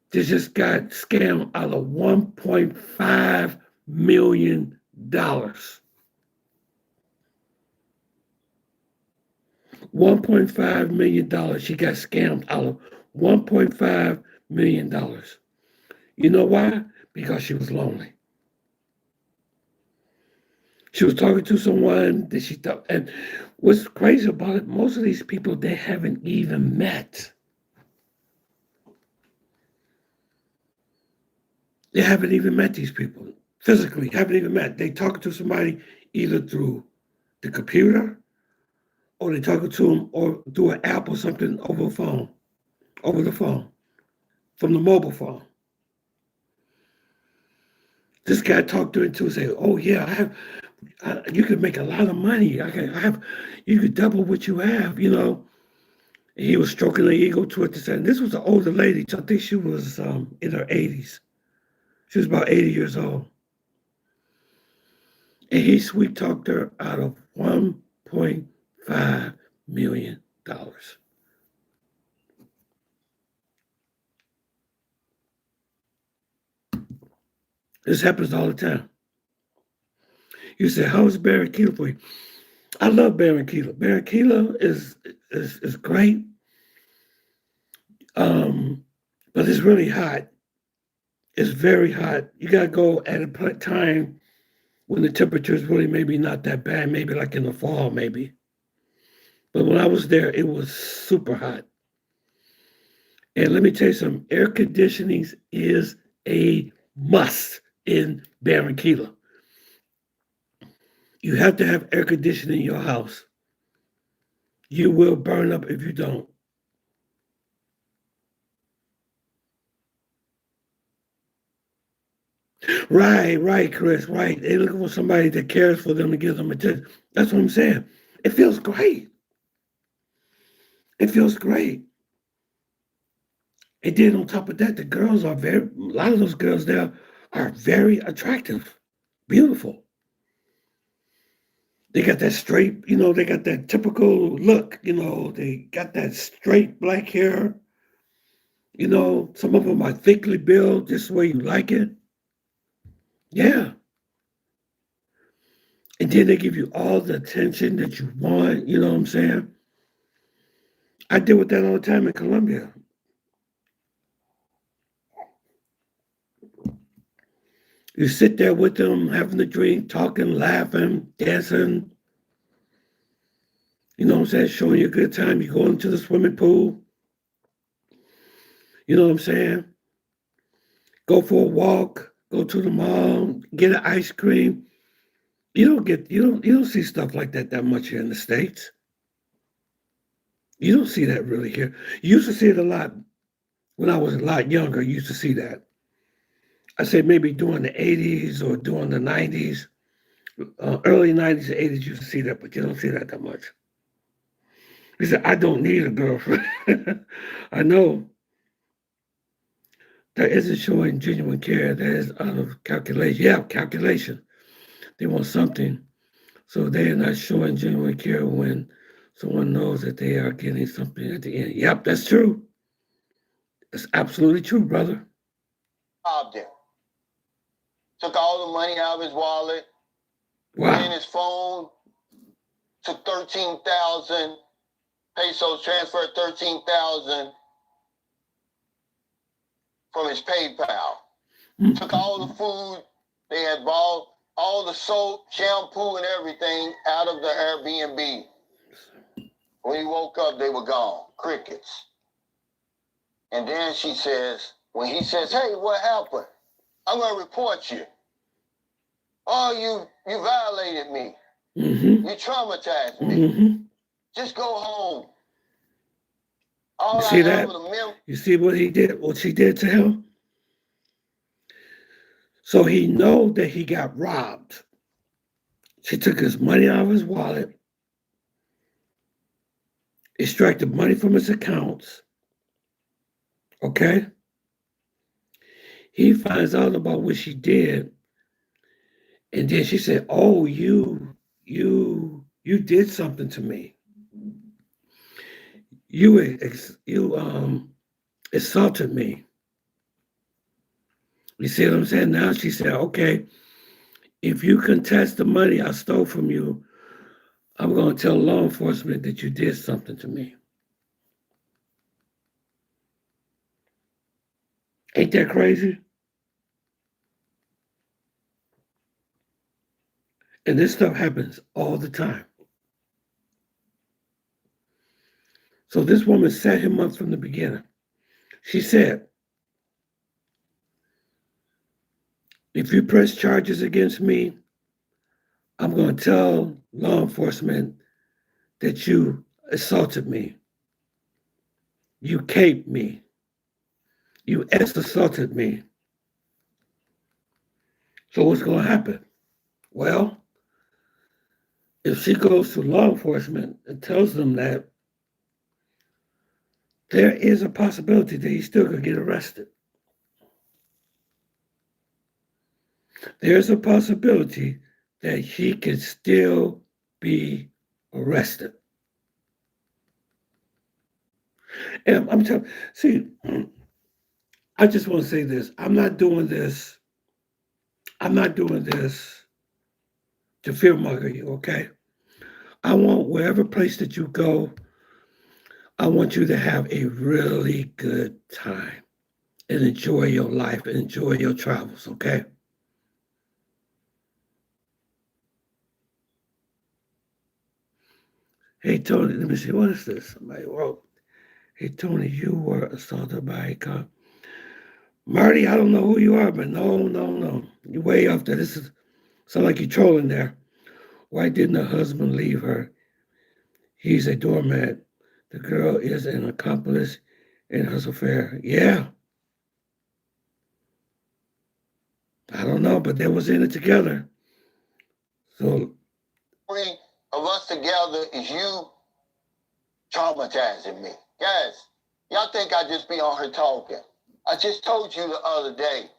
S1: that just got scammed out of $1.5 million. $1.5 million. She got scammed out of $1.5 million. You know why? Because she was lonely. She was talking to someone that she thought, and what's crazy about it, most of these people they haven't even met. They haven't even met these people physically, haven't even met. They talking to somebody either through the computer or they talking to them or through an app or something over the phone, from the mobile phone. This guy talked to her and say, "Oh yeah, you could make a lot of money. You could double what you have, And he was stroking her ego toward the side. And this was an older lady. So I think she was in her 80s. She was about 80 years old. And he sweet talked her out of $1.5 million. This happens all the time. You say, how is Barranquilla for you? I love Barranquilla. Barranquilla is great, but it's really hot. It's very hot. You got to go at a time when the temperature is really maybe not that bad, maybe like in the fall, maybe. But when I was there, it was super hot. And let me tell you something, air conditioning is a must in Barranquilla. You have to have air conditioning in your house. You will burn up if you don't. Right, Chris, right. They're looking for somebody that cares for them to give them attention. That's what I'm saying. It feels great. It feels great. And then on top of that, a lot of those girls there are very attractive, beautiful. They got that straight, they got that typical look, they got that straight black hair. Some of them are thickly built, just the way you like it. Yeah. And then they give you all the attention that you want, you know what I'm saying? I deal with that all the time in Colombia. You sit there with them, having a drink, talking, laughing, dancing. You know what I'm saying? Showing you a good time. You go into the swimming pool. You know what I'm saying? Go for a walk. Go to the mall. Get an ice cream. You don't see stuff like that much here in the States. You don't see that really here. You used to see it a lot when I was a lot younger. You used to see that. I say maybe during the 80s or during the 90s, early 90s and 80s, you used to see that, but you don't see that much. He said, I don't need a girlfriend. I know that isn't showing genuine care. That is out of calculation. Yeah, calculation. They want something. So they are not showing genuine care when someone knows that they are getting something at the end. Yep, that's true. That's absolutely true, brother.
S2: Robbed him. Took all the money out of his wallet.
S1: Wow.
S2: In his phone. Took 13,000 pesos, transferred 13,000 from his PayPal. Took all the food they had bought, all the soap, shampoo, and everything out of the Airbnb. When he woke up, they were gone. Crickets. And then she says, when he says, hey, what happened? I'm going to report you. Oh, you violated me.
S1: Mm-hmm.
S2: You traumatized me.
S1: Mm-hmm.
S2: Just go home. All
S1: You
S2: I
S1: see
S2: have
S1: that?
S2: is a memory.
S1: You see what he did? What she did to him? So he know that he got robbed. She took his money out of his wallet, extracted money from his accounts. Okay? He finds out about what she did, and then she said, "Oh, you did something to me. You assaulted me." You see what I'm saying? Now she said, "Okay, if you contest the money I stole from you, I'm going to tell law enforcement that you did something to me." Ain't that crazy? And this stuff happens all the time. So this woman set him up from the beginning. She said, if you press charges against me, I'm going to tell law enforcement that you assaulted me. You caped me. You assaulted me. So what's going to happen? Well, if she goes to law enforcement and tells them that, there is a possibility that he's still going to get arrested. There's a possibility that he could still be arrested. And I'm telling, see, I just want to say this. I'm not doing this to fearmonger you, okay? I want wherever place that you go, I want you to have a really good time and enjoy your life and enjoy your travels, okay? Hey, Tony, let me see, what is this? Somebody wrote, hey, Tony, you were assaulted by a cop. Marty, I don't know who you are, but no. You're way off there. This is, sound like you're trolling there. Why didn't her husband leave her? He's a doormat. The girl is an accomplice in his affair. Yeah, I don't know, but they was in it together. So
S2: Three of us together is you traumatizing me. Guys, y'all think I just be on her talking. I just told you the other day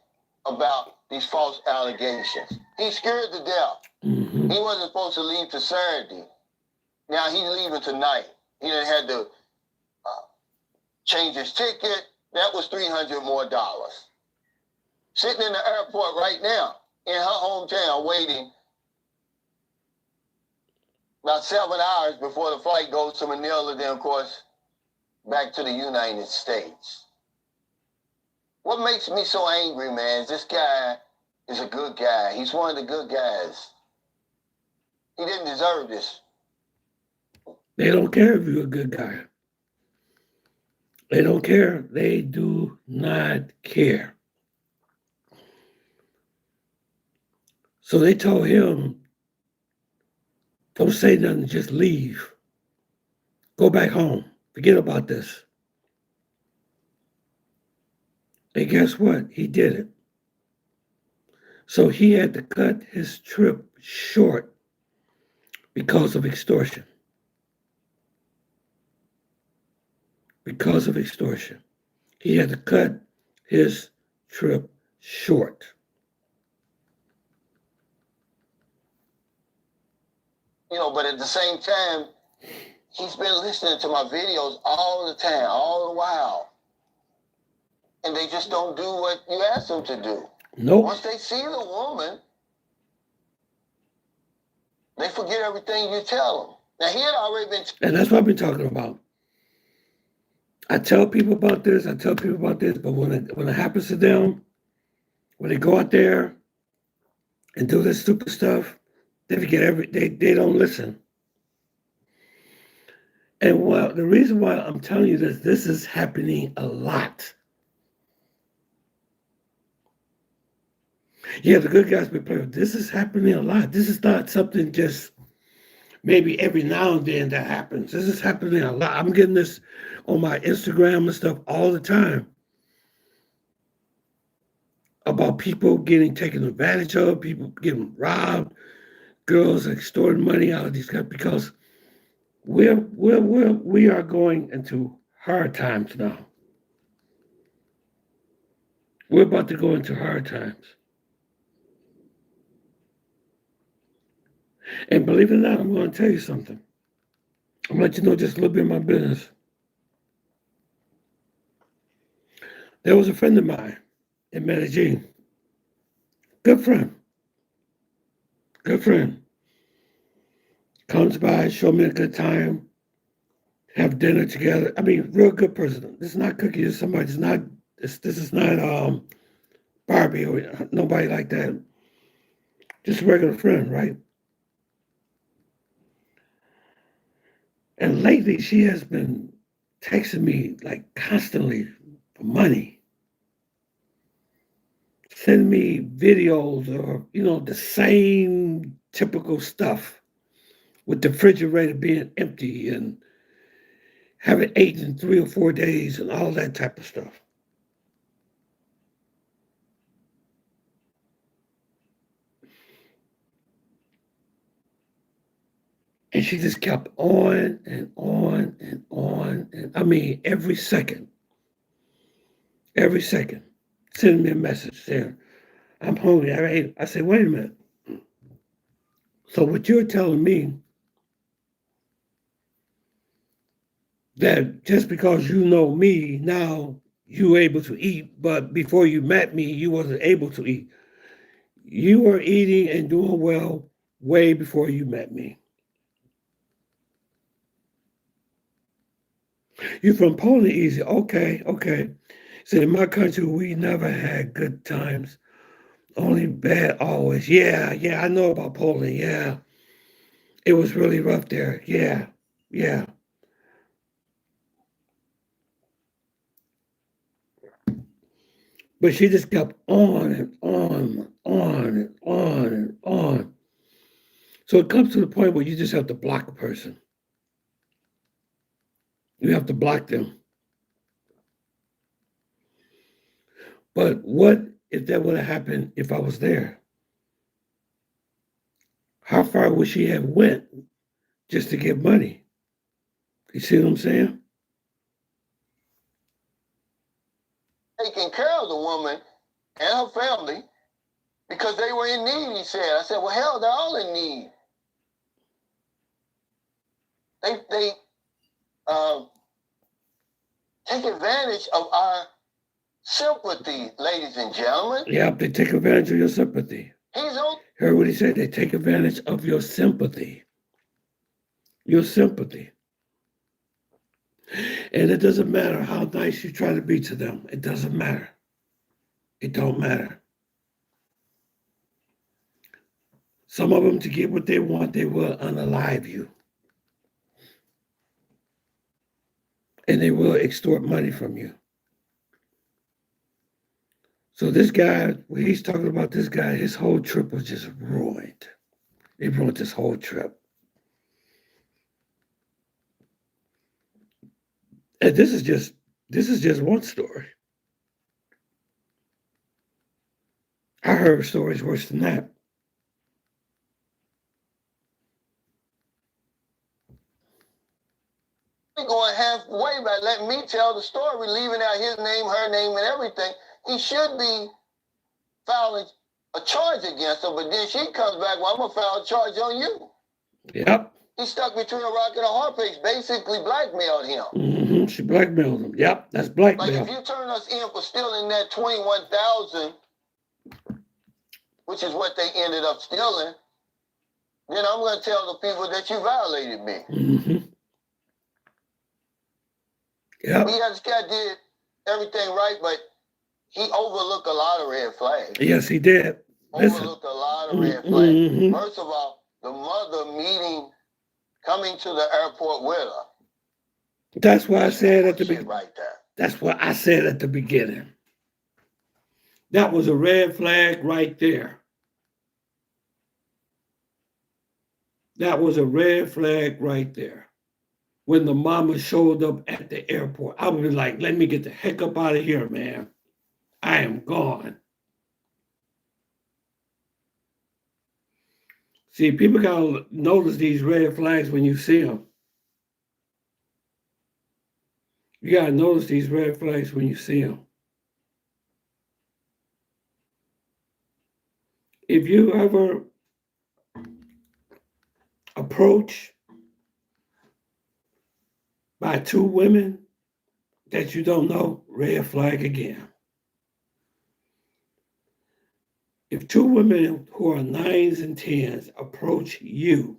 S2: about these false allegations. He's scared to death.
S1: mm-hmm.
S2: He wasn't supposed to leave to Saturday. Now he's leaving tonight. He done had to change his ticket. That was $300 more. Sitting in the airport right now in her hometown waiting about 7 hours before the flight goes to Manila, then of course back to the United States. What makes me so angry, man, is this guy is a good guy. He's one of the good guys. He didn't deserve this.
S1: They don't care if you're a good guy. They don't care. They do not care. So they told him, don't say nothing, just leave. Go back home. Forget about this. And guess what? He did it. So he had to cut his trip short because of extortion. Because of extortion. He had to cut his trip short.
S2: You know, but at the same time, he's been listening to my videos all the time, all the while. And they just don't do what you ask them to do.
S1: Nope.
S2: Once they see the woman, they forget everything you tell them. Now, he had already been...
S1: And that's what I've been talking about. I tell people about this, but when it happens to them, when they go out there and do this stupid stuff, they forget they don't listen. And well, the reason why I'm telling you this is happening a lot. Yeah, the good guys be playing. This is happening a lot. This is not something just maybe every now and then that happens. This is happening a lot. I'm getting this on my Instagram and stuff all the time about people getting taken advantage of, people getting robbed, girls extorting money out of these guys because we are going into hard times now. We're about to go into hard times. And believe it or not, I'm going to tell you something. I'm going to let you know just a little bit of my business. There was a friend of mine in Medellin. Good friend. Good friend. Comes by, show me a good time, have dinner together. I mean, real good person. This is not Cookie. This is somebody. This is not Barbie or nobody like that. Just a regular friend, right? And lately, she has been texting me like constantly for money, send me videos or the same typical stuff with the refrigerator being empty and haven't eaten in 3 or 4 days and all that type of stuff. And she just kept on and on and on. And I mean, every second, sending me a message saying, I'm hungry. I ate. I said, wait a minute. So what you're telling me that just because you know me now, you were able to eat, but before you met me, you wasn't able to eat. You were eating and doing well way before you met me. You from Poland, easy. Okay, okay. So in my country, we never had good times. Only bad always. Yeah, yeah, I know about Poland. Yeah. It was really rough there. Yeah, yeah. But she just kept on and on and on and on and on. So it comes to the point where you just have to block a person. You have to block them. But what if that would have happened if I was there? How far would she have went just to get money? You see what I'm saying?
S2: Taking care of the woman and her family because they were in need, he said. I said, well, hell, they're all in need. They take advantage of our sympathy, ladies and gentlemen.
S1: Yep, they take advantage of your sympathy.
S2: He's on.
S1: Heard what he said? They take advantage of your sympathy. Your sympathy. And it doesn't matter how nice you try to be to them. It doesn't matter. It don't matter. Some of them, to get what they want, they will unalive you. And they will extort money from you. So this guy, when he's talking about this guy, his whole trip was just ruined. They ruined his whole trip. And this is just one story. I heard stories worse than that.
S2: Going halfway by letting me tell the story, leaving out his name, her name, and everything. He should be filing a charge against her, but then she comes back, well, I'm going to file a charge on you.
S1: Yep.
S2: He stuck between a rock and a hard place, basically blackmailed him.
S1: Mm-hmm. She blackmailed him. Yep, that's blackmail.
S2: Like if you turn us in for stealing that $21,000, which is what they ended up stealing, then I'm going to tell the people that you violated me.
S1: Mm-hmm. Yep.
S2: This guy did everything right, but he overlooked a lot of red flags.
S1: Yes, he did.
S2: Overlooked a lot of red flags. Mm-hmm. First of all, the mother coming to the airport with her.
S1: That's why I
S2: That's some
S1: said at the
S2: bullshit
S1: beginning.
S2: right there.
S1: That's what I said at the beginning. That was a red flag right there. That was a red flag right there. When the mama showed up at the airport, I would be like, let me get the heck up out of here, man. I am gone. See, people gotta notice these red flags when you see them. You gotta notice these red flags when you see them. If you ever approach by two women that you don't know, red flag again. If two women who are nines and tens approach you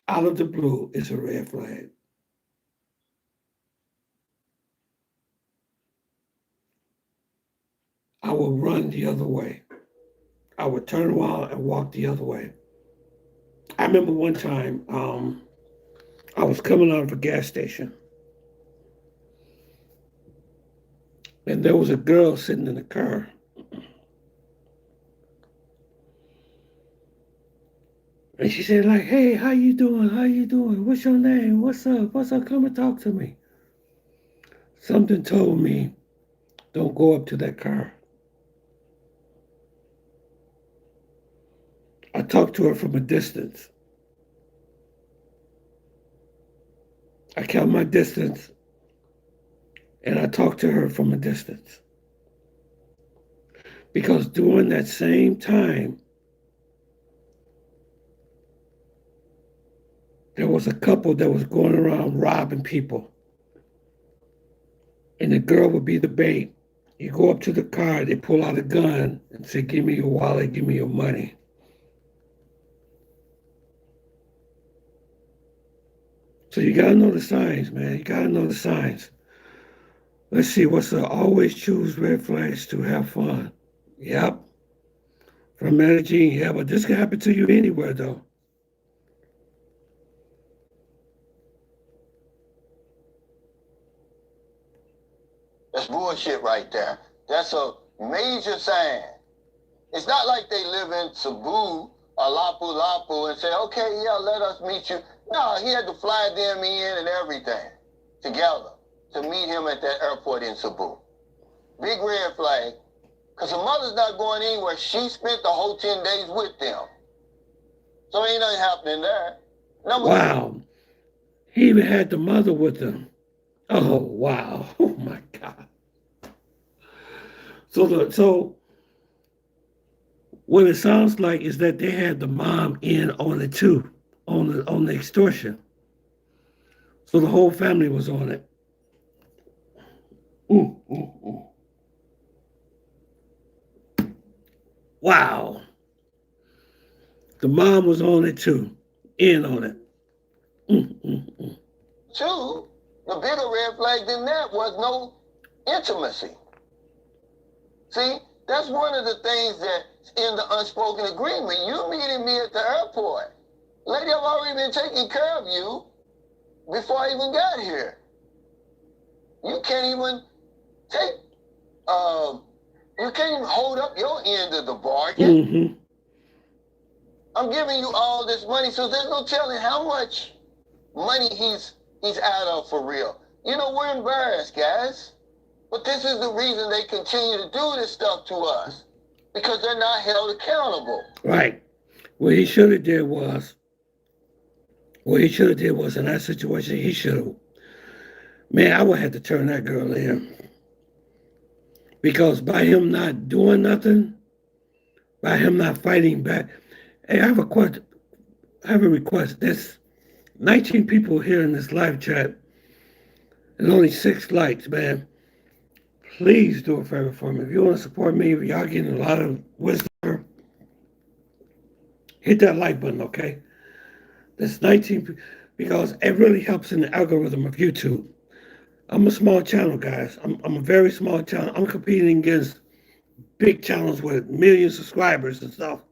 S1: out of the blue, it's a red flag. I will run the other way. I would turn around and walk the other way. I remember one time I was coming out of a gas station and there was a girl sitting in the car. And she said, like, hey, how you doing? How you doing? What's your name? What's up? What's up? Come and talk to me. Something told me, don't go up to that car. I talked to her from a distance. I kept my distance and I talked to her from a distance. Because during that same time, there was a couple that was going around robbing people. And the girl would be the bait. You go up to the car, they pull out a gun and say, give me your wallet, give me your money. So you gotta know the signs, man. You gotta know the signs. Let's see, what's the always choose red flags to have fun? Yep. From Medellin, yeah, but this can happen to you anywhere though.
S2: That's bullshit right there. That's a major sign. It's not like they live in Cebu or Lapu Lapu and say, okay, yeah, let us meet you. No, he had to fly them in and everything together to meet him at that airport in Cebu. Big red flag. Because the mother's not going anywhere. She spent the whole 10 days with them. So ain't nothing happening there.
S1: Wow. He even had the mother with him. Oh, wow. Oh, my God. So what it sounds like is that they had the mom in on it too, on the extortion. So the whole family was on it. Ooh, ooh, ooh. Wow. The mom was on it too, in on it.
S2: Two, the bigger red flag than that was no intimacy. See, that's one of the things that's in the unspoken agreement. You meeting me at the airport. Lady, I've already been taking care of you before I even got here. You can't even take, you can't even hold up your end of the bargain.
S1: Mm-hmm.
S2: I'm giving you all this money, so there's no telling how much money he's out of for real. You know, we're embarrassed, guys. But this is the reason they continue to do this stuff to us. Because they're not held accountable.
S1: Right. What he should have did was in that situation, he should have, man, I would have to turn that girl in. Because by him not doing nothing, by him not fighting back, hey, I have a request. There's 19 people here in this live chat and only 6 likes, man. Please do a favor for me. If you want to support me, if y'all getting a lot of wisdom, hit that like button, okay? That's 19 because it really helps in the algorithm of YouTube. I'm a small channel, guys. I'm a very small channel. I'm competing against big channels with million subscribers and stuff.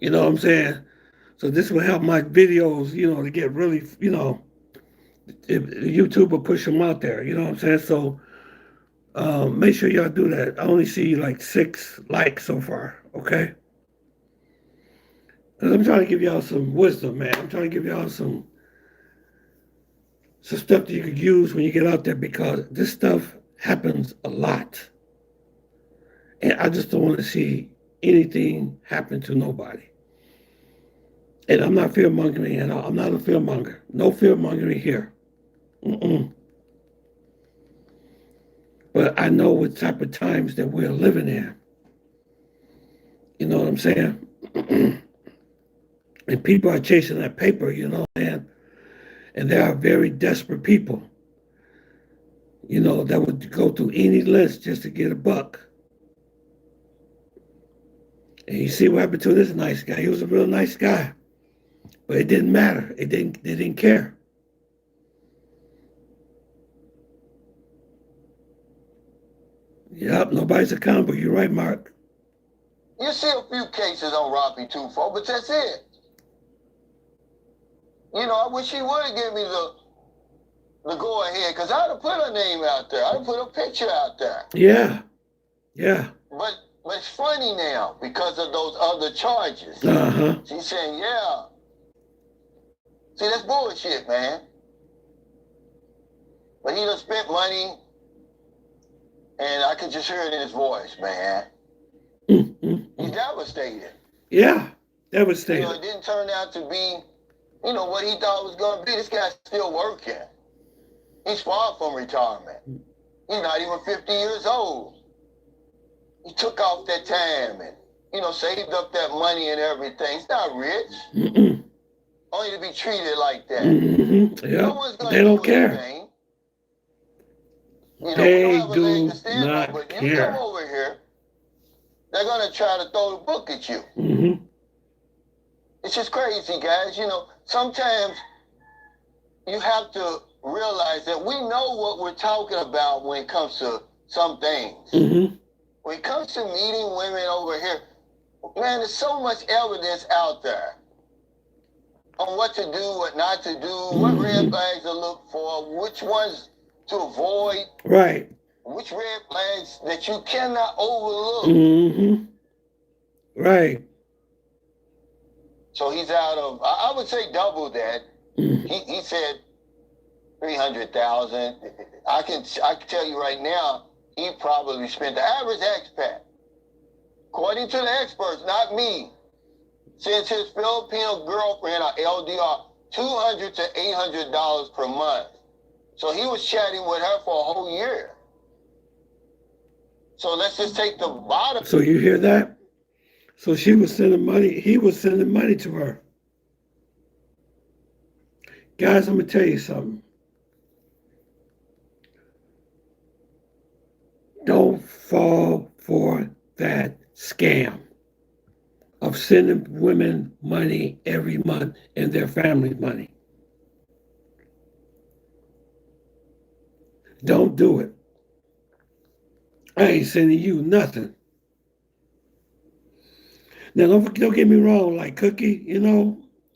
S1: You know what I'm saying? So this will help my videos, to get really, if YouTube will push them out there. You know what I'm saying? So make sure y'all do that. I only see like 6 likes so far. Okay. Because I'm trying to give y'all some wisdom, man. I'm trying to give y'all some stuff that you could use when you get out there because this stuff happens a lot. And I just don't want to see anything happen to nobody. And I'm not fear mongering at all. I'm not a fear monger. No fear mongering here. Mm-mm. But I know what type of times that we're living in. You know what I'm saying? And people are chasing that paper, and there are very desperate people, that would go through any list just to get a buck. And you see what happened to this nice guy. He was a real nice guy. But it didn't matter. They didn't care. Yep, nobody's accountable. You're right, Mark.
S2: You see a few cases on Robbie Tufo, but that's it. I wish he would have given me the go ahead, because I'd have put her name out there. I'd have put a picture out there.
S1: Yeah.
S2: But it's funny now because of those other charges.
S1: Uh-huh.
S2: She's saying, yeah. See, that's bullshit, man. But he done spent money, and I could just hear it in his voice, man. He's devastated.
S1: Yeah, devastated.
S2: It didn't turn out to be, what he thought it was going to be. This guy's still working. He's far from retirement. He's not even 50 years old. He took off that time and, saved up that money and everything. He's not rich.
S1: Mm-mm.
S2: Only to be treated like that.
S1: Mm-hmm. Yeah.
S2: No one's gonna
S1: they don't
S2: do
S1: care.
S2: Anything.
S1: They
S2: we
S1: do
S2: not
S1: on, but
S2: care.
S1: you
S2: come over here, they're going to try to throw the book at you.
S1: Mm-hmm.
S2: It's just crazy, guys. Sometimes you have to realize that we know what we're talking about when it comes to some things.
S1: Mm-hmm.
S2: When it comes to meeting women over here, man, there's so much evidence out there on what to do, what not to do, what red flags to look for, which ones to avoid.
S1: Right.
S2: Which red flags that you cannot overlook.
S1: Mm-hmm. Right.
S2: So he's out of, I would say double that.
S1: Mm-hmm.
S2: He said 300,000. I can tell you right now, he probably spent, the average expat, according to the experts, not me, since his Filipino girlfriend, or LDR, $200 to $800 per month. So he was chatting with her for a whole year. So let's just take the bottom.
S1: So you hear that? So she was sending money. He was sending money to her. Guys, I'm going to tell you something. Don't fall for that scam of sending women money every month and their family's money. Don't do it. I ain't sending you nothing. Now, don't get me wrong, like Cookie,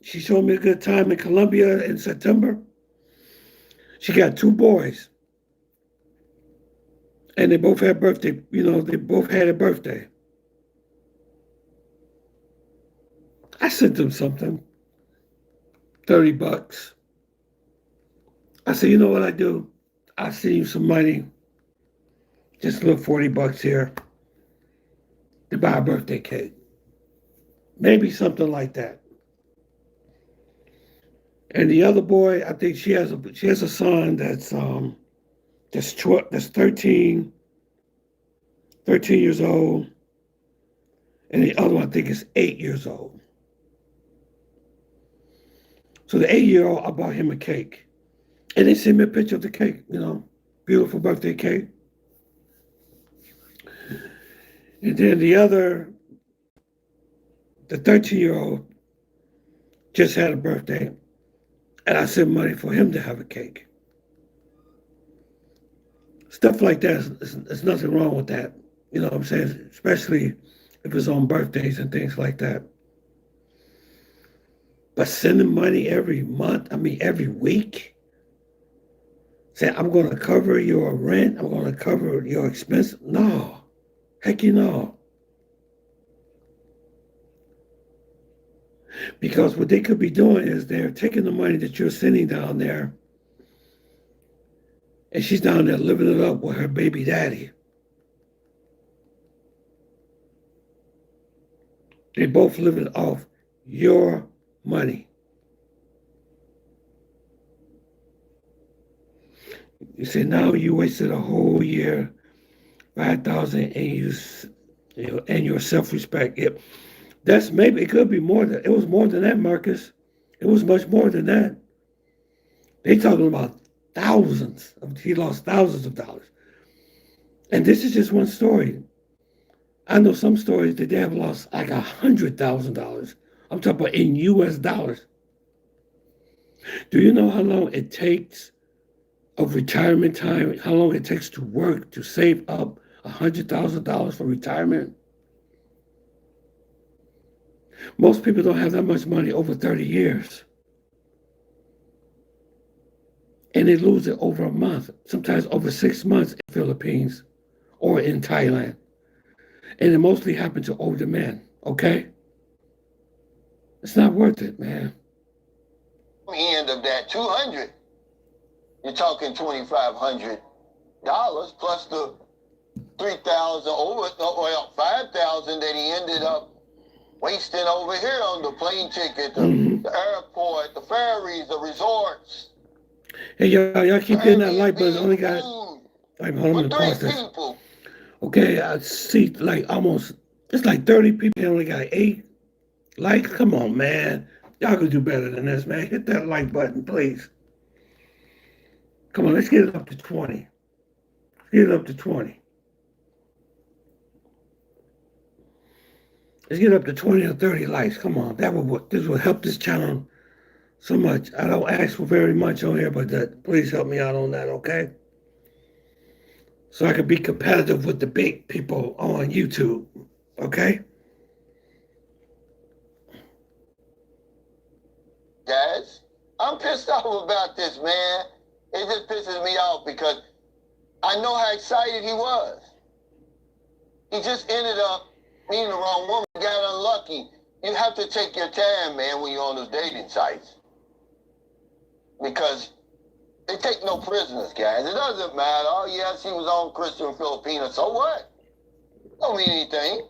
S1: she showed me a good time in Colombia in September. She got 2 boys. And they both had birthday, they both had a birthday. I sent them something, $30. I said, you know what I do? I'll send you some money, just a little $40 here to buy a birthday cake. Maybe something like that. And the other boy, I think she has a son that's 13 years old, and the other one I think is 8 years old. So the 8-year-old, I bought him a cake, and they sent me a picture of the cake. Beautiful birthday cake. And then the 13-year-old just had a birthday, and I sent money for him to have a cake. Stuff like that, there's nothing wrong with that. You know what I'm saying? Especially if it's on birthdays and things like that. But sending money every month, every week, saying, I'm going to cover your rent, I'm going to cover your expense. No. Heck you no. Because what they could be doing is they're taking the money that you're sending down there, and she's down there living it up with her baby daddy. They both living off your money. You say, now you wasted a whole year, 5,000, and your self-respect. That's maybe, it could be more than, it was more than that, Marcus. It was much more than that. They talking about thousands. He lost thousands of dollars. And this is just one story. I know some stories that they have lost like $100,000. I'm talking about in US dollars. Do you know how long it takes of retirement time, how long it takes to work to save up $100,000 for retirement? Most people don't have that much money over 30 years. And they lose it over a month, sometimes over 6 months in the Philippines or in Thailand. And it mostly happens to older men, okay? It's not worth it, man.
S2: End of that 200, you're talking $2,500 plus the 3,000 over, well, 5,000 that he ended up wasting over here on the plane ticket, the airport, the ferries, the resorts.
S1: Hey, y'all keep hitting that like button. Only got, like, hold on, pause this. Okay, I see like almost, it's like 30 people. They only got 8 likes. Come on, man. Y'all can do better than this, man. Hit that like button, please. Come on, let's get it up to 20. Get it up to 20. Let's get up to 20 or 30 likes. Come on, this will help this channel so much. I don't ask for very much on here, but please help me out on that, okay? So I can be competitive with the big people on YouTube, okay?
S2: Guys, I'm pissed off about this, man. It just pisses me off because I know how excited he was. He just ended up meeting the wrong woman, got unlucky. You have to take your time, man, when you're on those dating sites. Because they take no prisoners, guys. It doesn't matter. Oh, yes, he was on Christian Filipino. So what? Don't mean anything.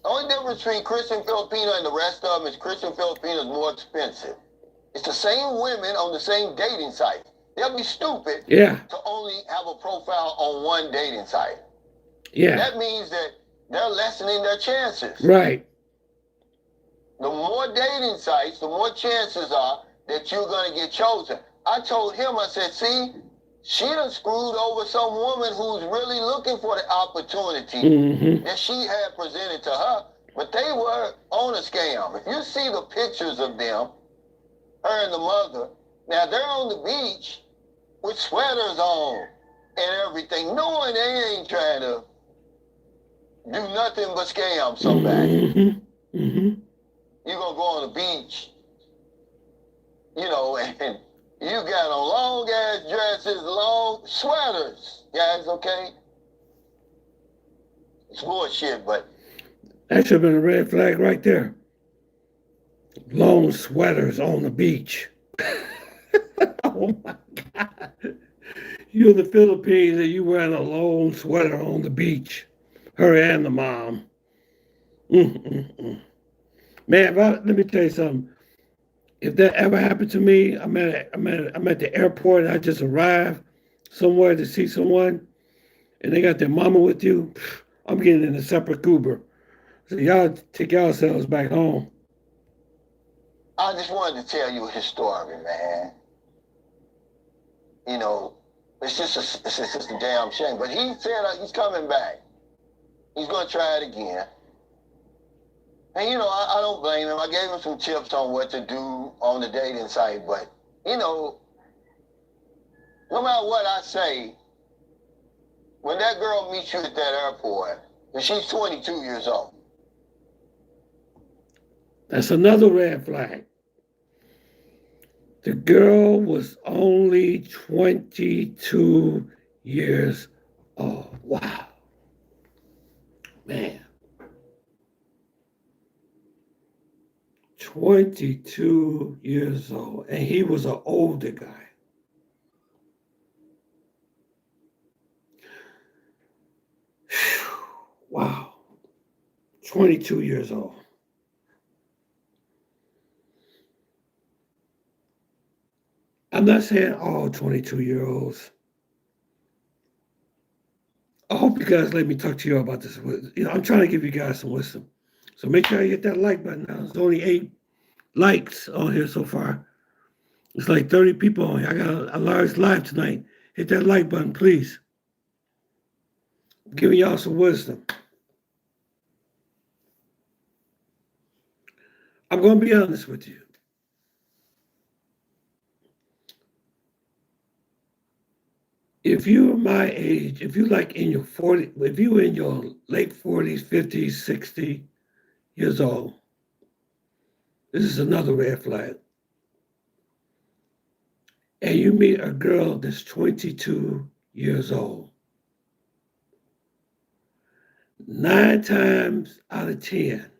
S2: The only difference between Christian Filipino and the rest of them is Christian Filipino is more expensive. It's the same women on the same dating site. They'll be stupid to only have a profile on one dating site.
S1: Yeah.
S2: That means that they're lessening their chances.
S1: Right.
S2: The more dating sites, the more chances are that you're going to get chosen. I told him, I said, see, she done screwed over some woman who's really looking for the opportunity that she had presented to her, but they were on a scam. If you see the pictures of them, her and the mother, now they're on the beach with sweaters on and everything, knowing they ain't trying to do nothing but scam somebody. You're going to go on the beach, you know, and you got on long-ass dresses, long sweaters, guys, okay? It's bullshit, but...
S1: That should have been a red flag right there. Long sweaters on the beach. Oh, my God. You're in the Philippines and you wearing a long sweater on the beach. Her and the mom. Man, let me tell you something. If that ever happened to me, I'm at the airport and I just arrived somewhere to see someone and they got their mama with you, I'm getting in a separate Uber. So y'all take yourselves back home.
S2: I just wanted to tell you his story, man. You know, it's just a damn shame. But he said he's coming back. He's going to try it again. And, you know, I don't blame him. I gave him some tips on what to do on the dating site. But, you know, no matter what I say, when that girl meets you at that airport, and she's 22 years old.
S1: That's another red flag. The girl was only 22 years old. Wow, man. 22 years old. And he was an older guy. Wow. 22 years old. I'm not saying all 22-year-olds. I hope you guys let me talk to you about this. I'm trying to give you guys some wisdom. So make sure you hit that like button now. There's only 8 likes on here so far. It's like 30 people on here. I got a large live tonight. Hit that like button, please. I'm giving y'all some wisdom. I'm going to be honest with you. If you're my age, if you like in your 40, if you in your late 40s, 50s, 60 years old, this is another red flag. And you meet a girl that's 22 years old, 9 times out of 10,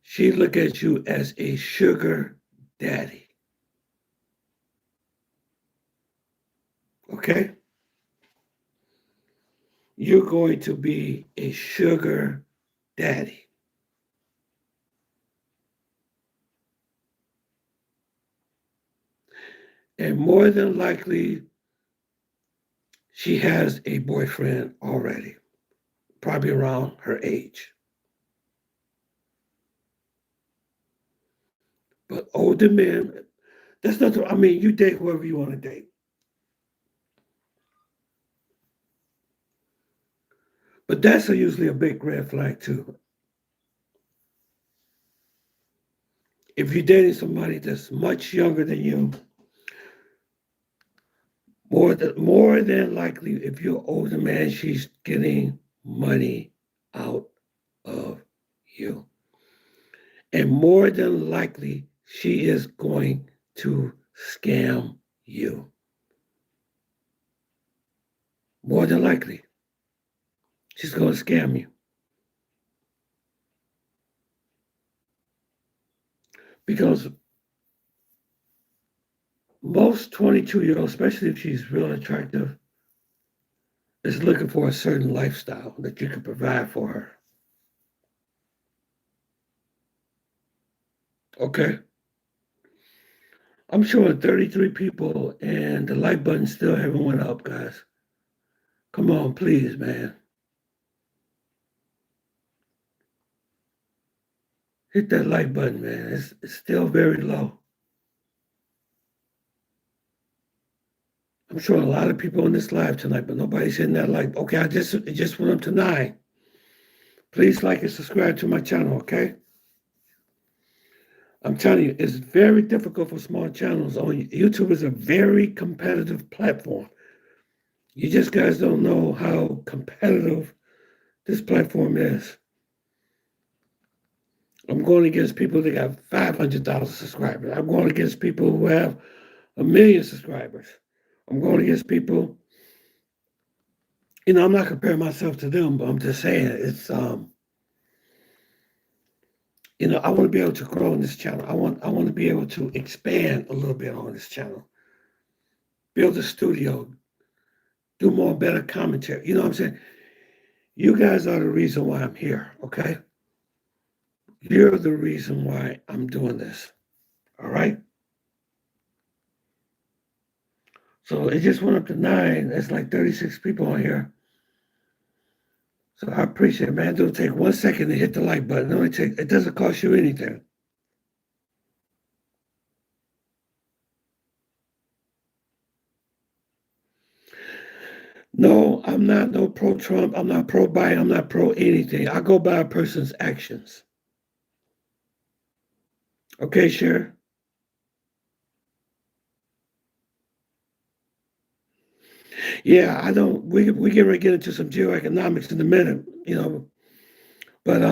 S1: she look at you as a sugar daddy. Okay? You're going to be a sugar daddy. And more than likely, she has a boyfriend already, probably around her age. But older men, that's not, I mean, you date whoever you want to date. But that's usually a big red flag too. If you're dating somebody that's much younger than you, more than likely, if you're an older man, she's getting money out of you. And more than likely, she is going to scam you. More than likely, she's going to scam you. Because most 22-year-olds, especially if she's real attractive, is looking for a certain lifestyle that you can provide for her. Okay? I'm showing 33 people and the like button still haven't went up, guys. Come on, please, man. Hit that like button, man. It's still very low. I'm showing a lot of people on this live tonight, but nobody's hitting that like. Okay, it just went up to 9. Please like and subscribe to my channel, okay? I'm telling you, it's very difficult for small channels. YouTube is a very competitive platform. You just guys don't know how competitive this platform is. I'm going against people that got 500,000 subscribers. I'm going against people who have 1,000,000 subscribers. I'm going against people, I'm not comparing myself to them, but I'm just saying it's, I want to be able to grow on this channel. I want to be able to expand a little bit on this channel, build a studio, do more better commentary. You know what I'm saying? You guys are the reason why I'm here, okay? You're the reason why I'm doing this, all right? So it just went up to 9. That's like 36 people on here. So I appreciate it, man. It'll take 1 second to hit the like button. It doesn't cost you anything. No, I'm not no pro-Trump. I'm not pro-Biden. I'm not pro-anything. I go by a person's actions. Okay, sure. Yeah, I don't. We get ready to get into some geoeconomics in a minute, but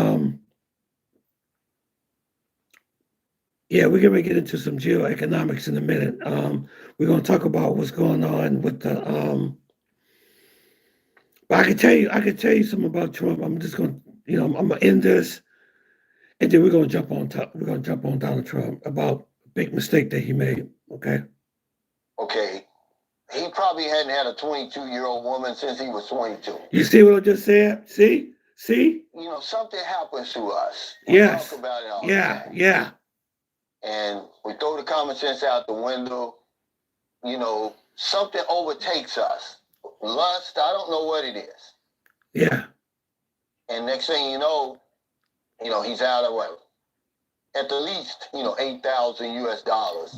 S1: Yeah, we're going to get into some geoeconomics in a minute. We're going to talk about what's going on with the. But I can tell you something about Trump. I'm just going to, I'm going to end this, and then we're going to jump on top. We're going to jump on Donald Trump about a big mistake that he made. Okay.
S2: Okay. He probably hadn't had a 22-year-old woman since he was 22.
S1: You see what I just said? See?
S2: Something happens to us. We
S1: Yes.
S2: talk about it all
S1: the
S2: time.
S1: Yeah.
S2: And we throw the common sense out the window. Something overtakes us. Lust, I don't know what it is.
S1: Yeah.
S2: And next thing you know, he's out of what? At the least, $8,000 US.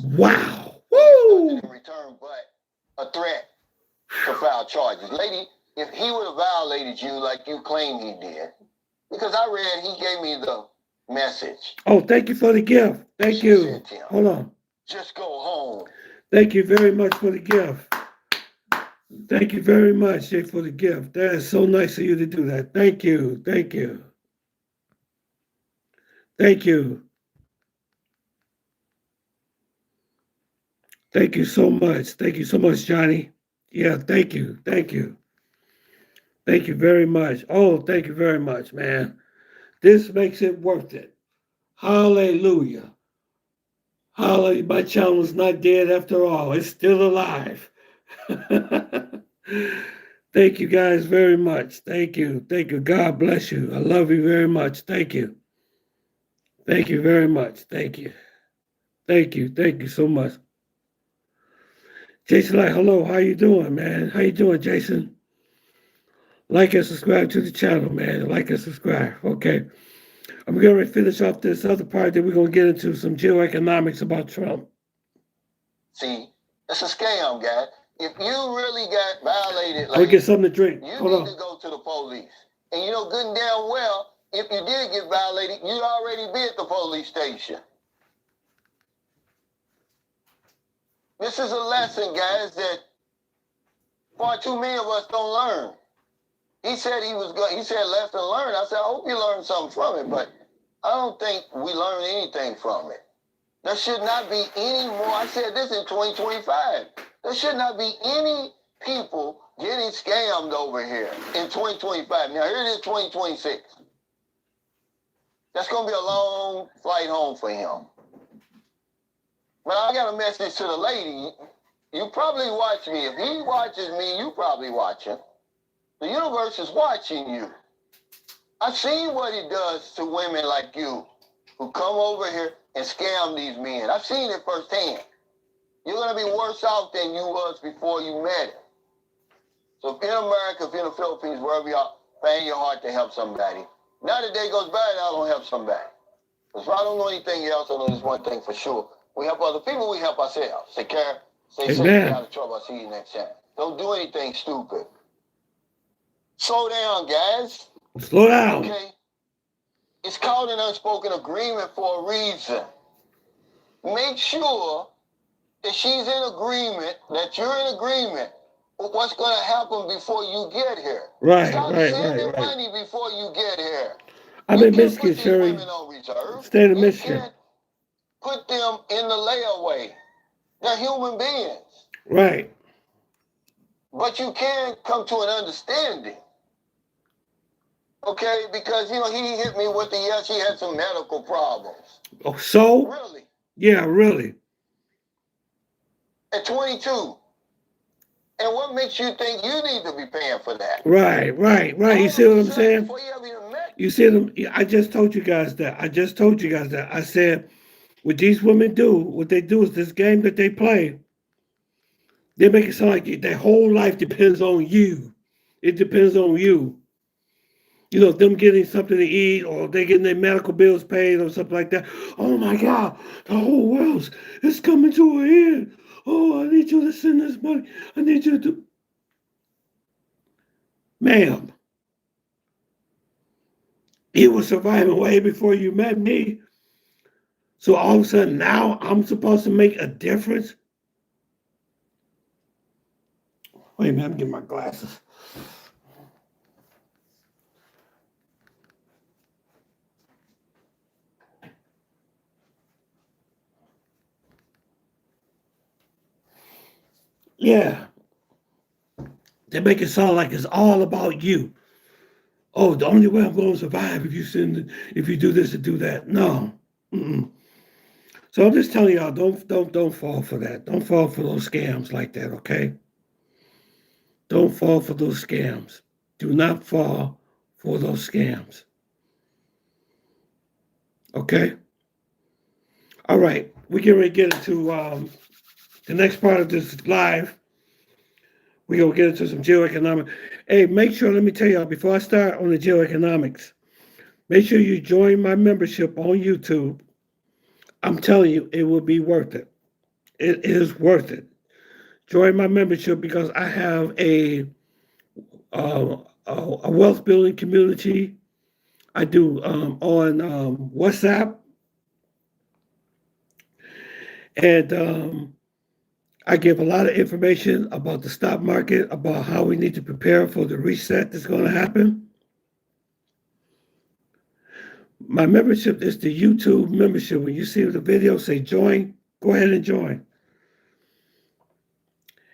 S1: Wow. Woo!
S2: Nothing in return but a threat to file charges. Lady, if he would have violated you like you claim he did, because I read, he gave me the message.
S1: Oh, thank you for the gift. Thank you. Hold on.
S2: Just go home.
S1: Thank you very much for the gift. Thank you very much, Jay, for the gift. That is so nice of you to do that. Thank you. Thank you. Thank you. Thank you so much. Thank you so much, Johnny. Yeah, thank you. Thank you. Thank you very much. Oh, thank you very much, man. This makes it worth it. Hallelujah. Hallelujah. My channel is not dead after all. It's still alive. Thank you guys very much. Thank you. Thank you. God bless you. I love you very much. Thank you. Thank you very much. Thank you. Thank you. Thank you so much. Jason, like, hello. How you doing, man? How you doing, Jason? Like and subscribe to the channel, man. Like and subscribe. Okay. I'm going to finish off this other part that we're going to get into some geoeconomics about Trump.
S2: See, it's a scam, guys. If you really got violated,
S1: I'll get something to drink.
S2: You
S1: Hold
S2: need
S1: on.
S2: to go to the police. And you know good and damn well, if you did get violated, you'd already be at the police station. This is a lesson, guys, that far too many of us don't learn. He said he said lesson learned. I said, I hope you learned something from it, but I don't think we learned anything from it. There should not be any more. I said this in 2025. There should not be any people getting scammed over here in 2025. Now, here it is 2026. That's going to be a long flight home for him. But I got a message to the lady. You probably watch me. If he watches me, you probably watch him. The universe is watching you. I've seen what he does to women like you who come over here and scam these men. I've seen it firsthand. You're going to be worse off than you was before you met him. So if in America, if in the Philippines, wherever you are, find your heart to help somebody. Not a day goes by and I don't help somebody. Because if I don't know anything else, I know this one thing for sure. We help other people, we help ourselves. Take care, stay safe, stay out of trouble. I'll see you next time. Don't do anything stupid. Slow down, guys.
S1: Slow down.
S2: Okay? It's called an unspoken agreement for a reason. Make sure that she's in agreement, that you're in agreement with what's going to happen before you get here. Stop sending money before you get here.
S1: I'm in Michigan, Sherry.
S2: Women on reserve.
S1: State of Michigan.
S2: You can't put them in the layaway. They're human beings.
S1: Right.
S2: But you can come to an understanding. Okay, because, he hit me with yes, he had some medical problems.
S1: Oh, so?
S2: Really?
S1: Yeah, really.
S2: At 22. And what makes you think you need to be paying for that?
S1: Right. You see what I'm saying? You see them? I just told you guys that. I said, what these women do, what they do is this game that they play, they make it sound like their whole life depends on you. It depends on you. Them getting something to eat or they getting their medical bills paid or something like that. Oh my God, the whole world is coming to an end. Oh, I need you to send this money. I need you to. Ma'am, you were surviving way before you met me. So all of a sudden now I'm supposed to make a difference? Wait a minute, I'm getting my glasses. Yeah, they make it sound like it's all about you. Oh, the only way I'm going to survive if you do this and do that. No. Mm-mm. So I'm just telling y'all, don't fall for that. Don't fall for those scams like that. Okay. Don't fall for those scams. Do not fall for those scams. Okay. All right. We get ready to get into the next part of this live. We're going to get into some geoeconomics. Hey, make sure, let me tell y'all, before I start on the geoeconomics, make sure you join my membership on YouTube. I'm telling you, it will be worth it. It is worth it. Join my membership because I have uh, a wealth building community. I do on WhatsApp, and I give a lot of information about the stock market, about how we need to prepare for the reset that's going to happen. My membership is the YouTube membership. When you see the video, say join, go ahead and join.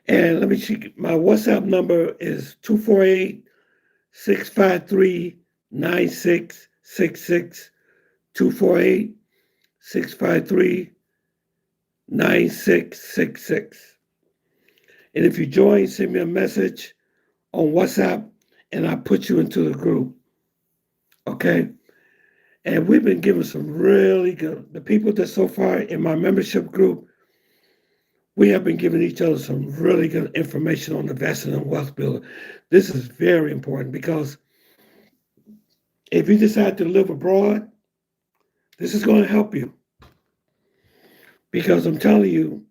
S1: And let me see, my WhatsApp number is 248 653 9666. 248 653 9666. And if you join, send me a message on WhatsApp and I put you into the group. Okay? And we've been giving some really good, the people that so far in my membership group, we have been giving each other some really good information on investing and wealth building. This is very important because if you decide to live abroad, this is going to help you. Because I'm telling you,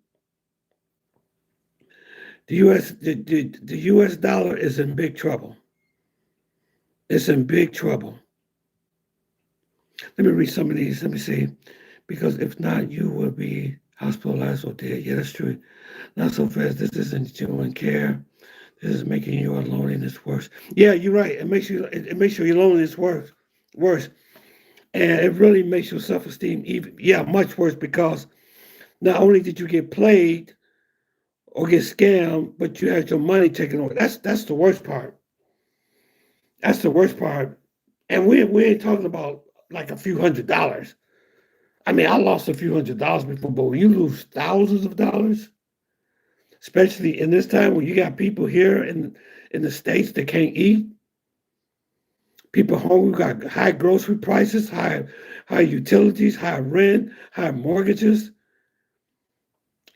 S1: the US dollar is in big trouble. It's in big trouble. Let me read some of these. Let me see. Because if not, you will be hospitalized or dead. Yeah, that's true. Not so fast. This isn't genuine care. This is making your loneliness worse. Yeah, you're right. It makes your loneliness worse. Worse. And it really makes your self-esteem even much worse because not only did you get played or get scammed, but you had your money taken away. That's the worst part. That's the worst part. And we ain't talking about like a few $100s. I mean, I lost a few $100s before, but when you lose thousands of dollars, especially in this time when you got people here in the States that can't eat, people home got high grocery prices, high utilities, high rent, high mortgages.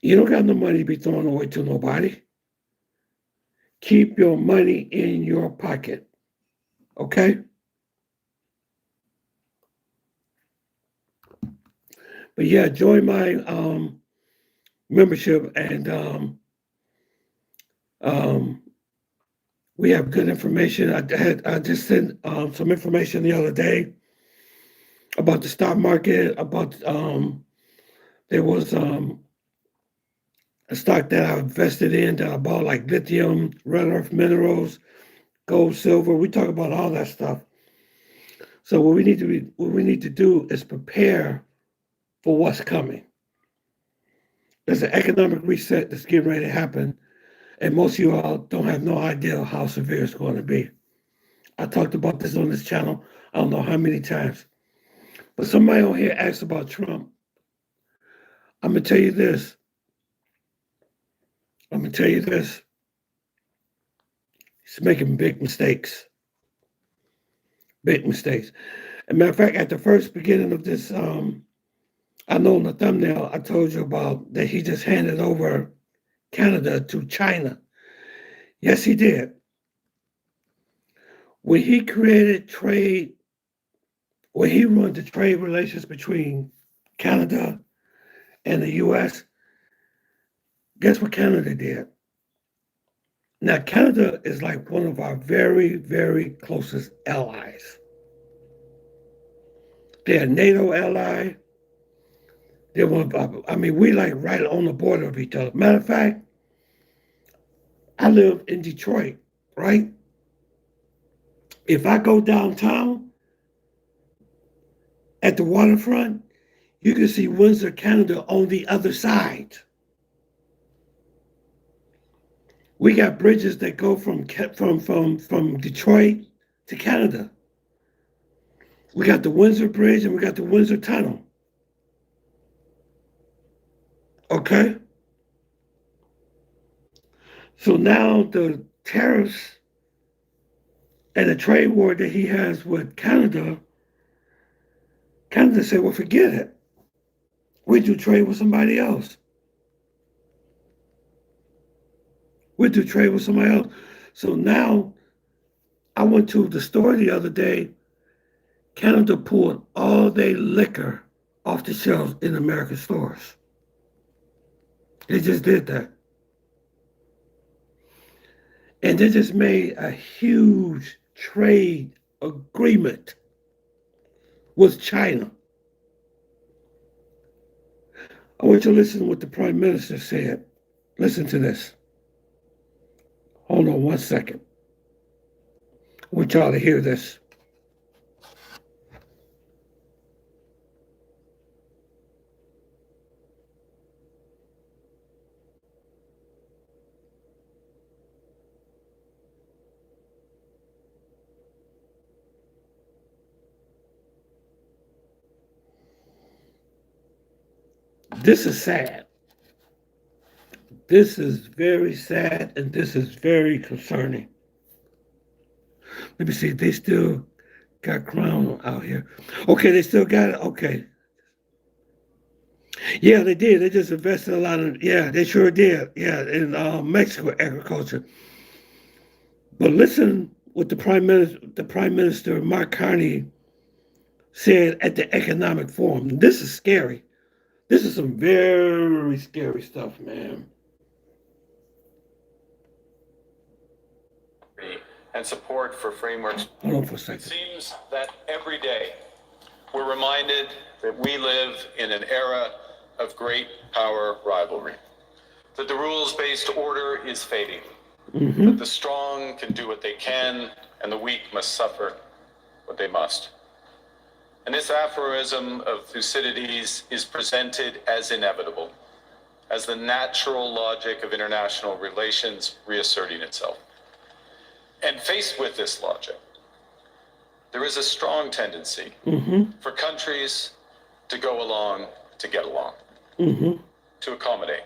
S1: You don't got no money to be throwing away to nobody. Keep your money in your pocket. Okay? But yeah, join my membership and um, we have good information. I just sent some information the other day about the stock market, about there was a stock that I invested in that I bought like lithium, rare earth minerals, gold, silver. We talk about all that stuff. So what we need to do is prepare for what's coming. There's an economic reset that's getting ready to happen, and most of you all don't have no idea how severe it's going to be. I talked about this on this channel, I don't know how many times. But somebody on here asked about Trump. I'm going to tell you this. I'm going to tell you this. He's making big mistakes. Big mistakes. As a matter of fact, at the first beginning of this, I know in the thumbnail I told you about that he just handed over Canada to China. Yes, he did. When he created trade, when he ruined the trade relations between Canada and the US, guess what Canada did? Now, Canada is like one of our very, very closest allies. They're a NATO ally. They're one of, I mean, we like right on the border of each other. Matter of fact, I live in Detroit, right? If I go downtown at the waterfront, you can see Windsor, Canada on the other side. We got bridges that go from Detroit to Canada. We got the Windsor Bridge and we got the Windsor Tunnel. Okay? So now the tariffs and the trade war that he has with Canada, Canada said, well, forget it. We do trade with somebody else. We do trade with somebody else. So now I went to the store the other day. Canada pulled all their liquor off the shelves in American stores. They just did that. And they just made a huge trade agreement with China. I want you to listen to what the Prime Minister said. Listen to this. Hold on one second. I want y'all to hear this. This is sad. This is very sad and this is very concerning. Let me see. They still got Crown out here. Okay, they still got it. Okay. Yeah, they did. They just invested a lot of. Yeah, they sure did. Yeah, in Mexico agriculture. But listen, what the Prime Minister Mark Carney said at the Economic Forum. This is scary. This is some very scary stuff, man.
S3: And support for frameworks.
S1: Hold on for a second.
S3: It seems that every day we're reminded that we live in an era of great power rivalry, that the rules-based order is fading, that the strong can do what they can and the weak must suffer what they must. And this aphorism of Thucydides is presented as inevitable, as the natural logic of international relations reasserting itself. And faced with this logic, there is a strong tendency for countries to go along to get along, to accommodate,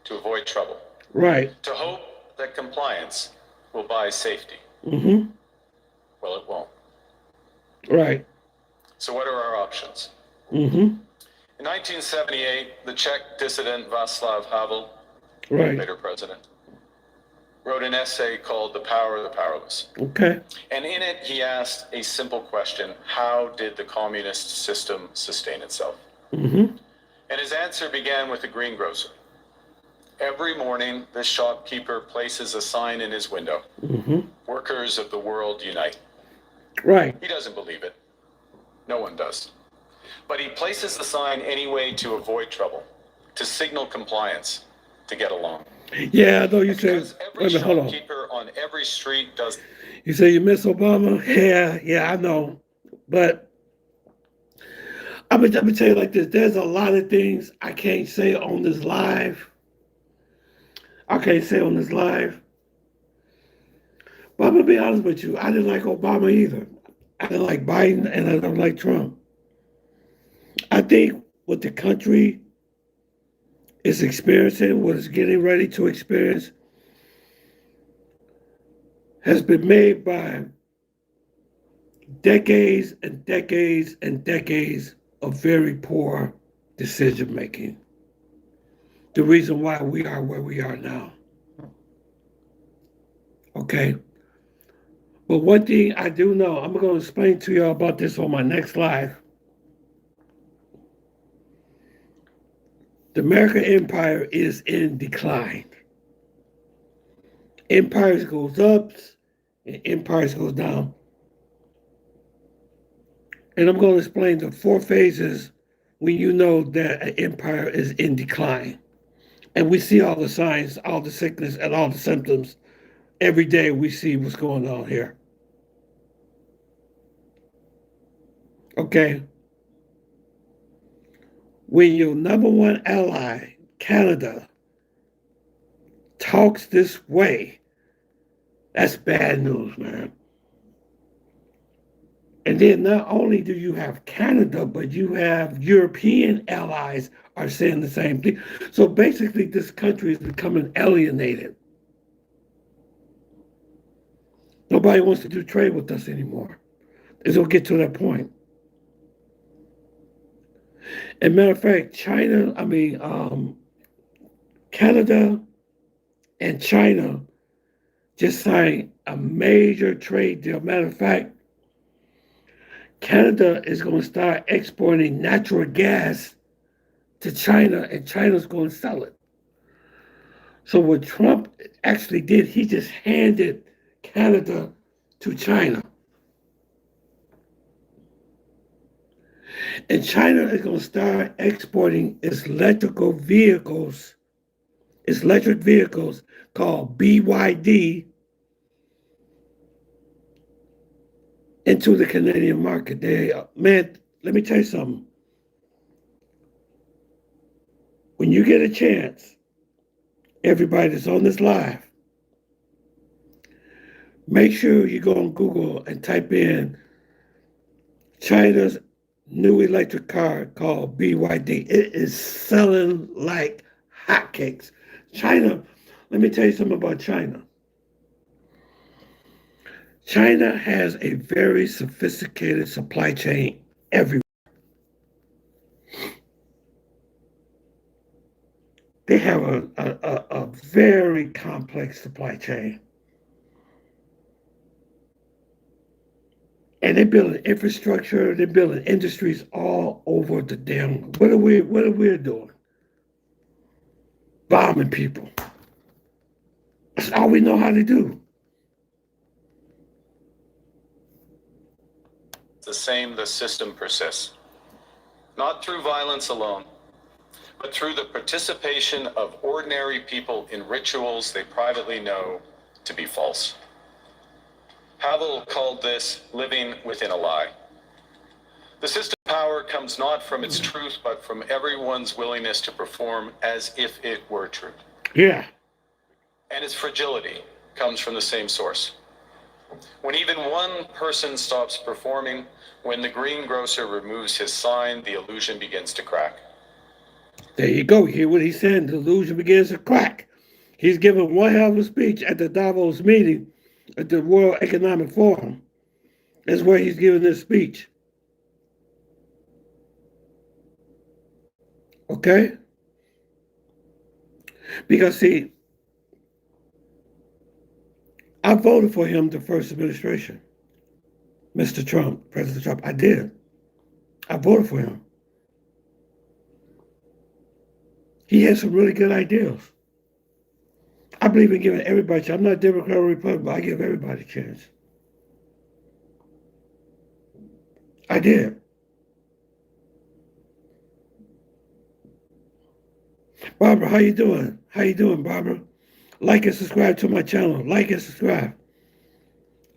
S3: to avoid trouble,
S1: Right.
S3: to hope that compliance will buy safety. Well, it won't.
S1: Right.
S3: So what are our options?
S1: Mm-hmm.
S3: In 1978, the Czech dissident Václav Havel,
S1: Right.
S3: later president, wrote an essay called The Power of the Powerless.
S1: Okay.
S3: And in it, he asked a simple question: how did the communist system sustain itself?
S1: Mm-hmm.
S3: And his answer began with the greengrocer. Every morning, this shopkeeper places a sign in his window: Workers of the world unite.
S1: Right.
S3: He doesn't believe it. No one does. But he places the sign anyway to avoid trouble, to signal compliance, to get along.
S1: Yeah, I know you said.
S3: Because every
S1: Wait a minute, hold on.
S3: shopkeeper on every street does.
S1: You say you miss Obama? Yeah, I know. But I'm gonna tell you like this. There's a lot of things I can't say on this live. I can't say on this live. But I'm gonna be honest with you. I didn't like Obama either. I didn't like Biden and I don't like Trump. I think what the country is experiencing, what it's getting ready to experience, has been made by decades and decades and decades of very poor decision making. The reason why we are where we are now. Okay? But one thing I do know, I'm going to explain to y'all about this on my next live. The American empire is in decline. Empires goes up and empires goes down. And I'm going to explain the 4 phases when you know that an empire is in decline. And we see all the signs, all the sickness, and all the symptoms. Every day we see what's going on here. Okay? When your number one ally, Canada, talks this way, that's bad news, man. And then not only do you have Canada, but you have European allies are saying the same thing. So basically, this country is becoming alienated. Nobody wants to do trade with us anymore. It's going to get to that point. And matter of fact, Canada and China just signed a major trade deal. Matter of fact, Canada is going to start exporting natural gas to China, and China's going to sell it. So what Trump actually did, he just handed Canada to China. And China is going to start exporting its electric vehicles called BYD into the Canadian market. Man, let me tell you something. When you get a chance, everybody that's on this live, make sure you go on Google and type in China's new electric car called BYD. It is selling like hotcakes. China, let me tell you something about China. China has a very sophisticated supply chain everywhere. They have a very complex supply chain. And they're building infrastructure, they're building industries all over the damn. What are we doing? Bombing people. That's all we know how to do.
S3: The same, the system persists. Not through violence alone, but through the participation of ordinary people in rituals they privately know to be false. Havel called this living within a lie. The system of power comes not from its truth, but from everyone's willingness to perform as if it were truth.
S1: Yeah.
S3: And its fragility comes from the same source. When even one person stops performing, when the greengrocer removes his sign, the illusion begins to crack.
S1: There you go. You hear what he's saying? The illusion begins to crack. He's giving one hell of a speech at the Davos meeting at the World Economic Forum. That's where he's giving this speech. Okay? Because, see, I voted for him the first administration. Mr. Trump, President Trump, I did. I voted for him. He had some really good ideas. I believe in giving everybody a chance. I'm not Democrat or Republican, but I give everybody a chance. I did. Barbara, how you doing? How you doing, Barbara? Like and subscribe to my channel. Like and subscribe.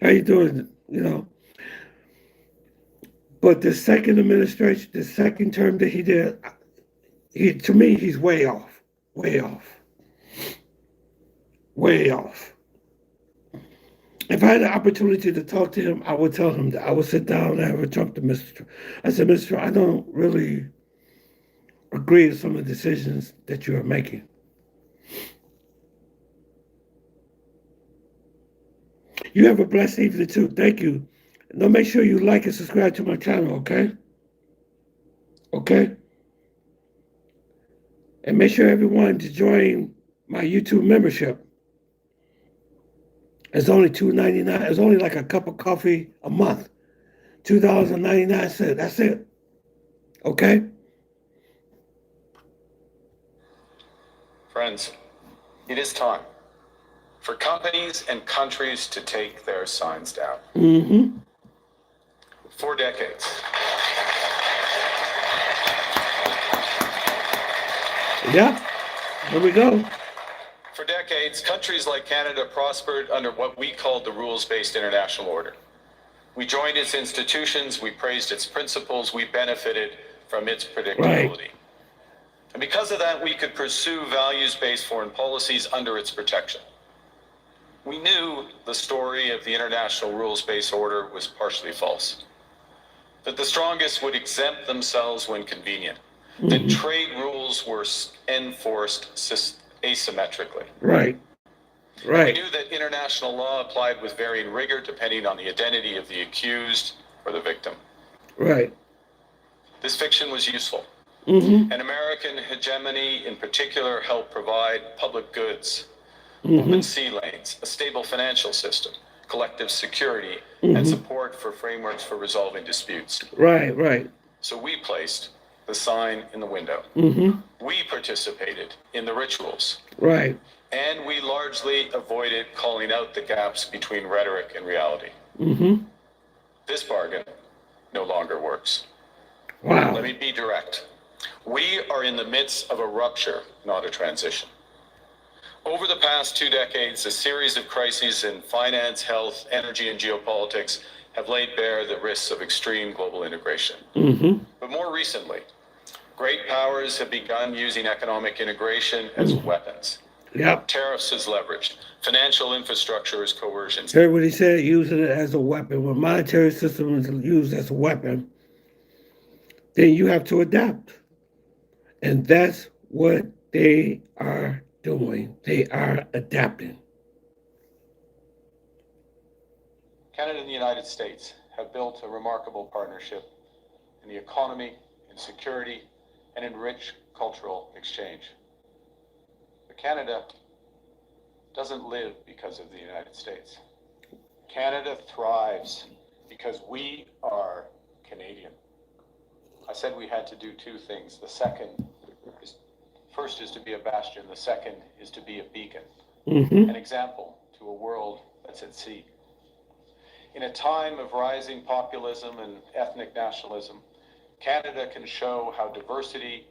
S1: How you doing? You know. But the second administration, the second term that he did, to me, he's way off. Way off. Way off. If I had the opportunity to talk to him, I would tell him that. I would sit down and have a talk to Mr. Trump. I said, Mr. Trump, I don't really agree to some of the decisions that you are making. You have a blessed evening too. Thank you. Now make sure you like and subscribe to my channel, okay? Okay? And make sure everyone to join my YouTube membership. It's only $2.99. It's only like a cup of coffee a month. $2.99. That's it. Okay?
S3: Friends, it is time for companies and countries to take their signs down.
S1: Mm-hmm.
S3: For decades.
S1: Yeah, here we go.
S3: For decades, countries like Canada prospered under what we called the rules-based international order. We joined its institutions, we praised its principles, we benefited from its predictability.
S1: Right.
S3: And because of that, we could pursue values-based foreign policies under its protection. We knew the story of the international rules-based order was partially false, that the strongest would exempt themselves when convenient, that trade rules were enforced asymmetrically.
S1: Right.
S3: We knew that international law applied with varying rigor depending on the identity of the accused or the victim.
S1: Right.
S3: This fiction was useful. And American hegemony in particular helped provide public goods, open sea lanes, a stable financial system, collective security, and support for frameworks for resolving disputes.
S1: Right.
S3: So we placed the sign in the window. We participated in the rituals.
S1: Right.
S3: And we largely avoided calling out the gaps between rhetoric and reality. This bargain no longer works.
S1: Wow.
S3: Let me be direct. We are in the midst of a rupture, not a transition. Over the past 2 decades, a series of crises in finance, health, energy, and geopolitics have laid bare the risks of extreme global integration. But more recently, great powers have begun using economic integration as weapons.
S1: Yep.
S3: Tariffs as leverage, financial infrastructure as coercion.
S1: Heard what he said, using it as a weapon. When monetary system is used as a weapon, then you have to adapt. And that's what they are doing. They are adapting.
S3: Canada and the United States have built a remarkable partnership in the economy, in security, and in rich cultural exchange. But Canada doesn't live because of the United States. Canada thrives because we are Canadian. I said we had to do 2 things. First is to be a bastion. The second is to be a beacon, an example to a world that's at sea. In a time of rising populism and ethnic nationalism, Canada can show how diversity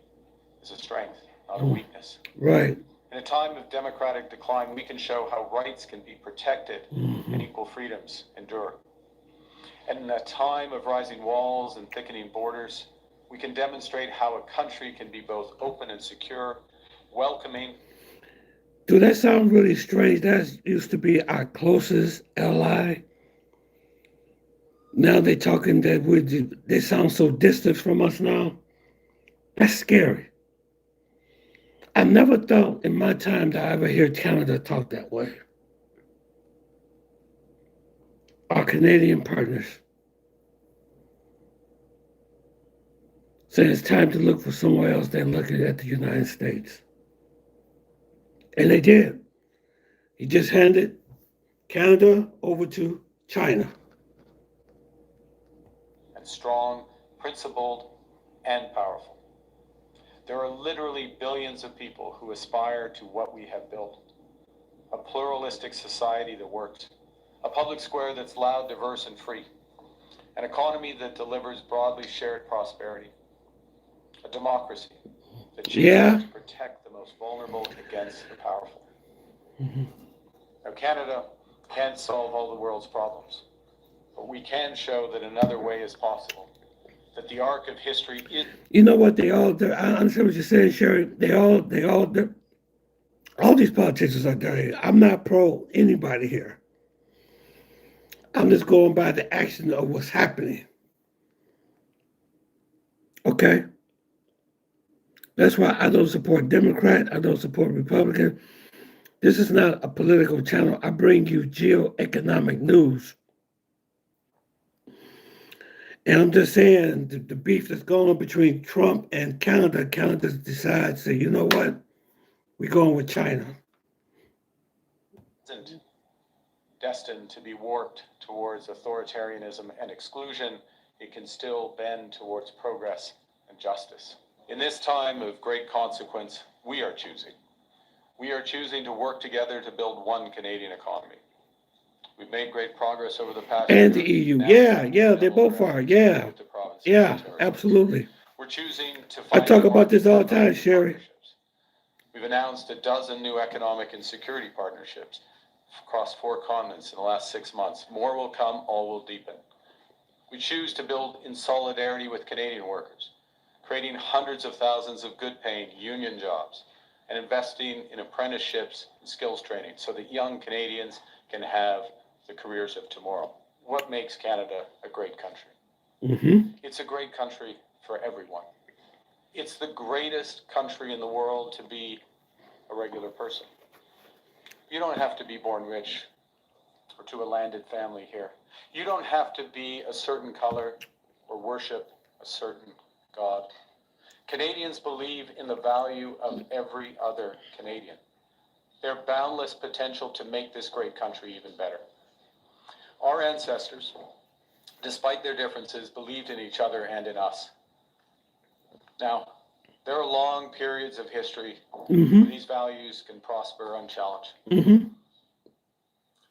S3: is a strength, not a weakness.
S1: Right.
S3: In a time of democratic decline, we can show how rights can be protected and equal freedoms endure. And in a time of rising walls and thickening borders, we can demonstrate how a country can be both open and secure, welcoming.
S1: Do that sound really strange? That used to be our closest ally. Now they're talking that they sound so distant from us now. That's scary. I never thought in my time that I ever hear Canada talk that way. Our Canadian partners saying it's time to look for somewhere else than looking at the United States. And they did. He just handed Canada over to China.
S3: And strong, principled, and powerful. There are literally billions of people who aspire to what we have built. A pluralistic society that works. A public square that's loud, diverse, and free. An economy that delivers broadly shared prosperity. A democracy that chooses to protect the most vulnerable against the powerful. Now, Canada can't solve all the world's problems, but we can show that another way is possible. That the arc of history is.
S1: You know what they all do? I understand what you're saying, Sherry. All these politicians are dirty. I'm not pro anybody here. I'm just going by the action of what's happening. Okay? That's why I don't support Democrat. I don't support Republican. This is not a political channel. I bring you geoeconomic news. And I'm just saying the beef that's going on between Trump and Canada, Canada decides, say, you know what? We're going with China.
S3: Isn't destined to be warped towards authoritarianism and exclusion. It can still bend towards progress and justice. In this time of great consequence, we are choosing. We are choosing to work together to build one Canadian economy. We've made great progress over the past year.
S1: And the EU. Yeah, they both are. Yeah, absolutely.
S3: We're choosing to
S1: I
S3: find
S1: talk about this all the time, Sherry.
S3: We've announced a dozen new economic and security partnerships across 4 continents in the last 6 months. More will come, all will deepen. We choose to build in solidarity with Canadian workers, creating hundreds of thousands of good-paying union jobs, and investing in apprenticeships and skills training so that young Canadians can have the careers of tomorrow. What makes Canada a great country? It's a great country for everyone. It's the greatest country in the world to be a regular person. You don't have to be born rich or to a landed family here. You don't have to be a certain color or worship a certain God. Canadians believe in the value of every other Canadian. Their boundless potential to make this great country even better. Our ancestors, despite their differences, believed in each other and in us. Now, there are long periods of history where these values can prosper unchallenged.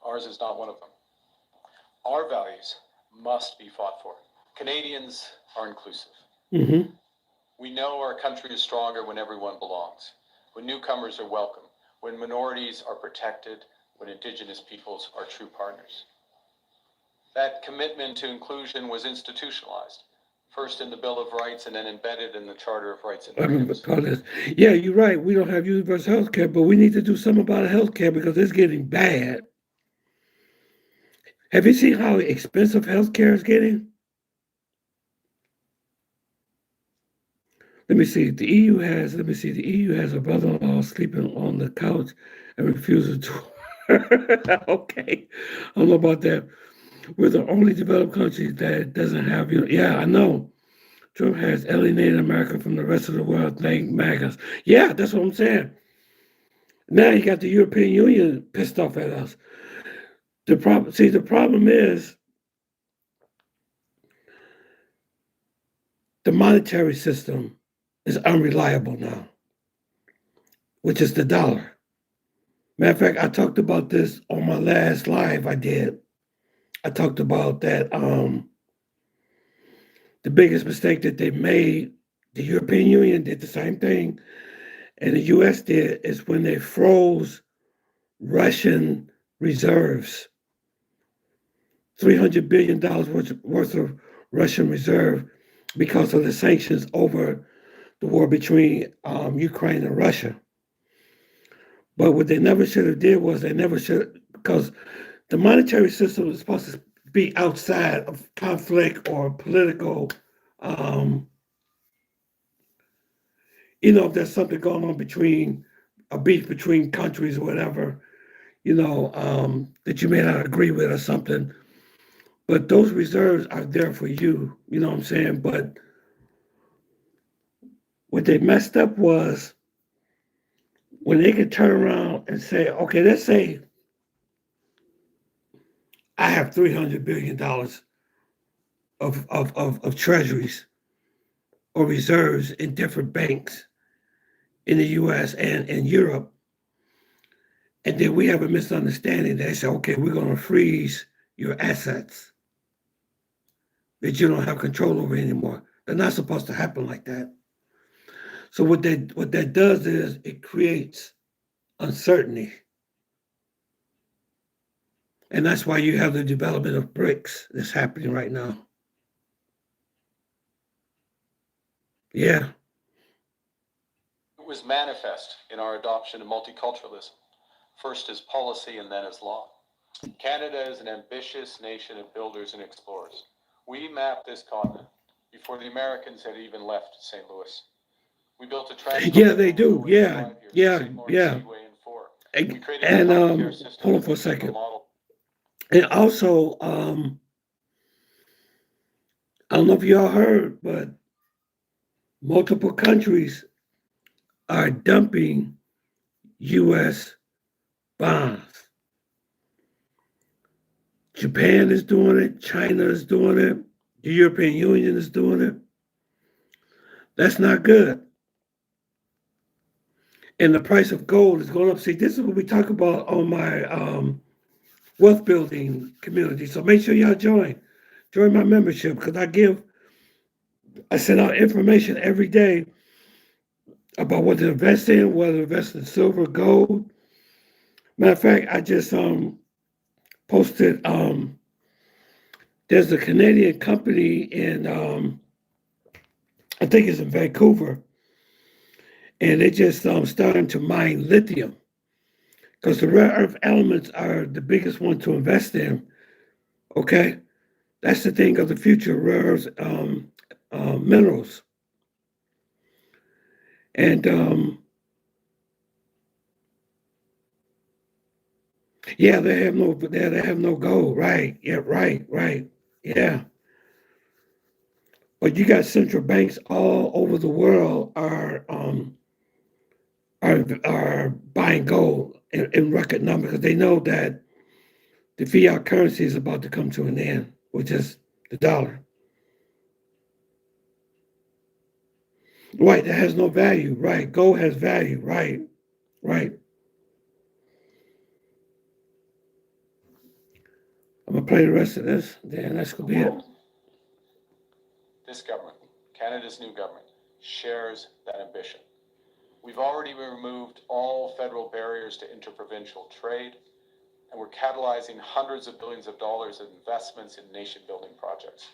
S3: Ours is not one of them. Our values must be fought for. Canadians are inclusive. We know our country is stronger when everyone belongs, when newcomers are welcome, when minorities are protected, when Indigenous peoples are true partners. That commitment to inclusion was institutionalized, first in the Bill of Rights and then embedded in the Charter of Rights and Freedoms.
S1: Yeah, you're right. We don't have universal health care, but we need to do something about health care because it's getting bad. Have you seen how expensive health care is getting? Let me see. The EU has a brother-in-law sleeping on the couch and refuses to. Okay. I don't know about that. We're the only developed country that doesn't have, yeah, I know. Trump has alienated America from the rest of the world. Thank MAGAs. Yeah, that's what I'm saying. Now you got the European Union pissed off at us. The problem is the monetary system is unreliable now, which is the dollar. Matter of fact, I talked about this on my last live I did. I talked about that the biggest mistake that they made, the European Union did the same thing, and the US did, is when they froze Russian reserves. $300 billion worth of Russian reserve because of the sanctions over the war between Ukraine and Russia. But what they never should have did was because the monetary system is supposed to be outside of conflict or political, if there's something going on between a beef between countries or whatever, that you may not agree with or something. But those reserves are there for you, you know what I'm saying? But what they messed up was when they could turn around and say, okay, let's say I have $300 billion of treasuries or reserves in different banks in the US and in Europe. And then we have a misunderstanding. They say, okay, we're going to freeze your assets that you don't have control over anymore. They're not supposed to happen like that. So what that does is it creates uncertainty. And that's why you have the development of BRICS that's happening right now. Yeah.
S3: It was manifest in our adoption of multiculturalism, first as policy and then as law. Canada is an ambitious nation of builders and explorers. We mapped this continent before the Americans had even left St. Louis. We built a transport.
S1: Yeah, they do. Yeah. And hold on for a second. And also, I don't know if y'all heard, but multiple countries are dumping U.S. bonds. Japan is doing it. China is doing it. The European Union is doing it. That's not good. And the price of gold is going up. See, this is what we talk about on my wealth building community. So make sure y'all join my membership, because I send out information every day about what to invest in, whether to invest in silver, gold. Matter of fact, I just posted, there's a Canadian company in I think it's in Vancouver, and they just starting to mine lithium because the rare earth elements are the biggest one to invest in. Okay, that's the thing of the future, rare earth minerals, and yeah, they have no gold, right? Yeah, right, yeah. But you got central banks all over the world are buying gold in record numbers because they know that the fiat currency is about to come to an end, which is the dollar. Right, that has no value. Right, gold has value. Right. I'm gonna play the rest of this. Then that's gonna be it.
S3: This government, Canada's new government, shares that ambition. We've already removed all federal barriers to interprovincial trade, and we're catalyzing hundreds of billions of dollars in investments in nation-building projects.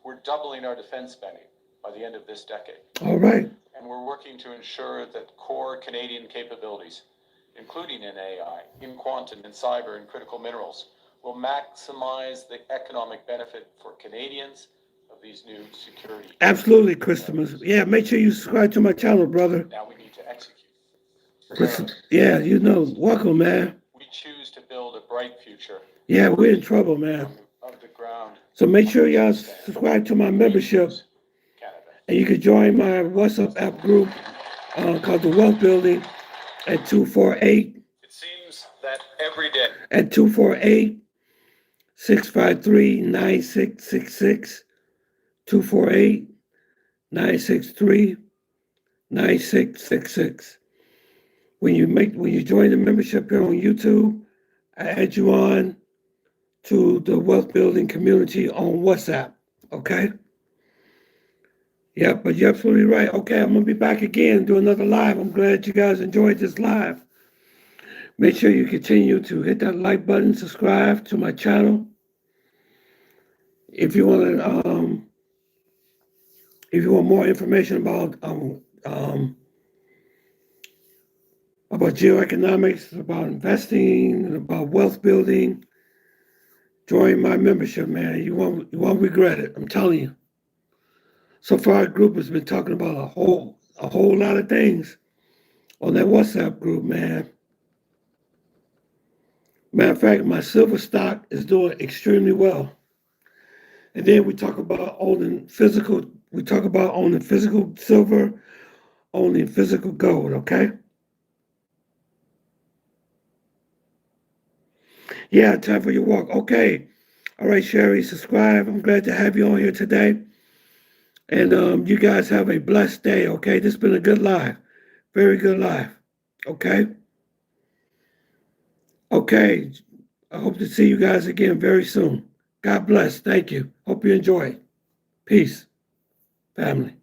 S3: We're doubling our defense spending by the end of this decade.
S1: All right.
S3: And we're working to ensure that core Canadian capabilities, including in AI, in quantum, in cyber, and critical minerals, will maximize the economic benefit for Canadians of these new security.
S1: Absolutely, Christopher. Yeah, make sure you subscribe to my channel, brother.
S3: Now we need to execute.
S1: Yeah, welcome, man.
S3: We choose to build a bright future.
S1: Yeah, we're in trouble, man.
S3: Of the ground.
S1: So make sure y'all subscribe to my membership. And you can join my WhatsApp app group called The Wealth Building at 248.
S3: It seems that every day.
S1: At 248-653-9666. 248-963-9666. When you join the membership here on YouTube, I add you on to the Wealth Building community on WhatsApp. Okay? Yeah, but you're absolutely right. Okay, I'm going to be back again and do another live. I'm glad you guys enjoyed this live. Make sure you continue to hit that like button, subscribe to my channel. If you want more information about geoeconomics, about investing, about wealth building, join my membership, man. You won't regret it. I'm telling you. So far, our group has been talking about a whole lot of things on that WhatsApp group, man. Matter of fact, my silver stock is doing extremely well. And then we talk about owning physical. We talk about owning physical silver, owning physical gold. Okay. Yeah, time for your walk. Okay. All right, Sherry, subscribe. I'm glad to have you on here today. And you guys have a blessed day, okay? This has been a good live. Very good live, okay? Okay. I hope to see you guys again very soon. God bless. Thank you. Hope you enjoy. Peace, family.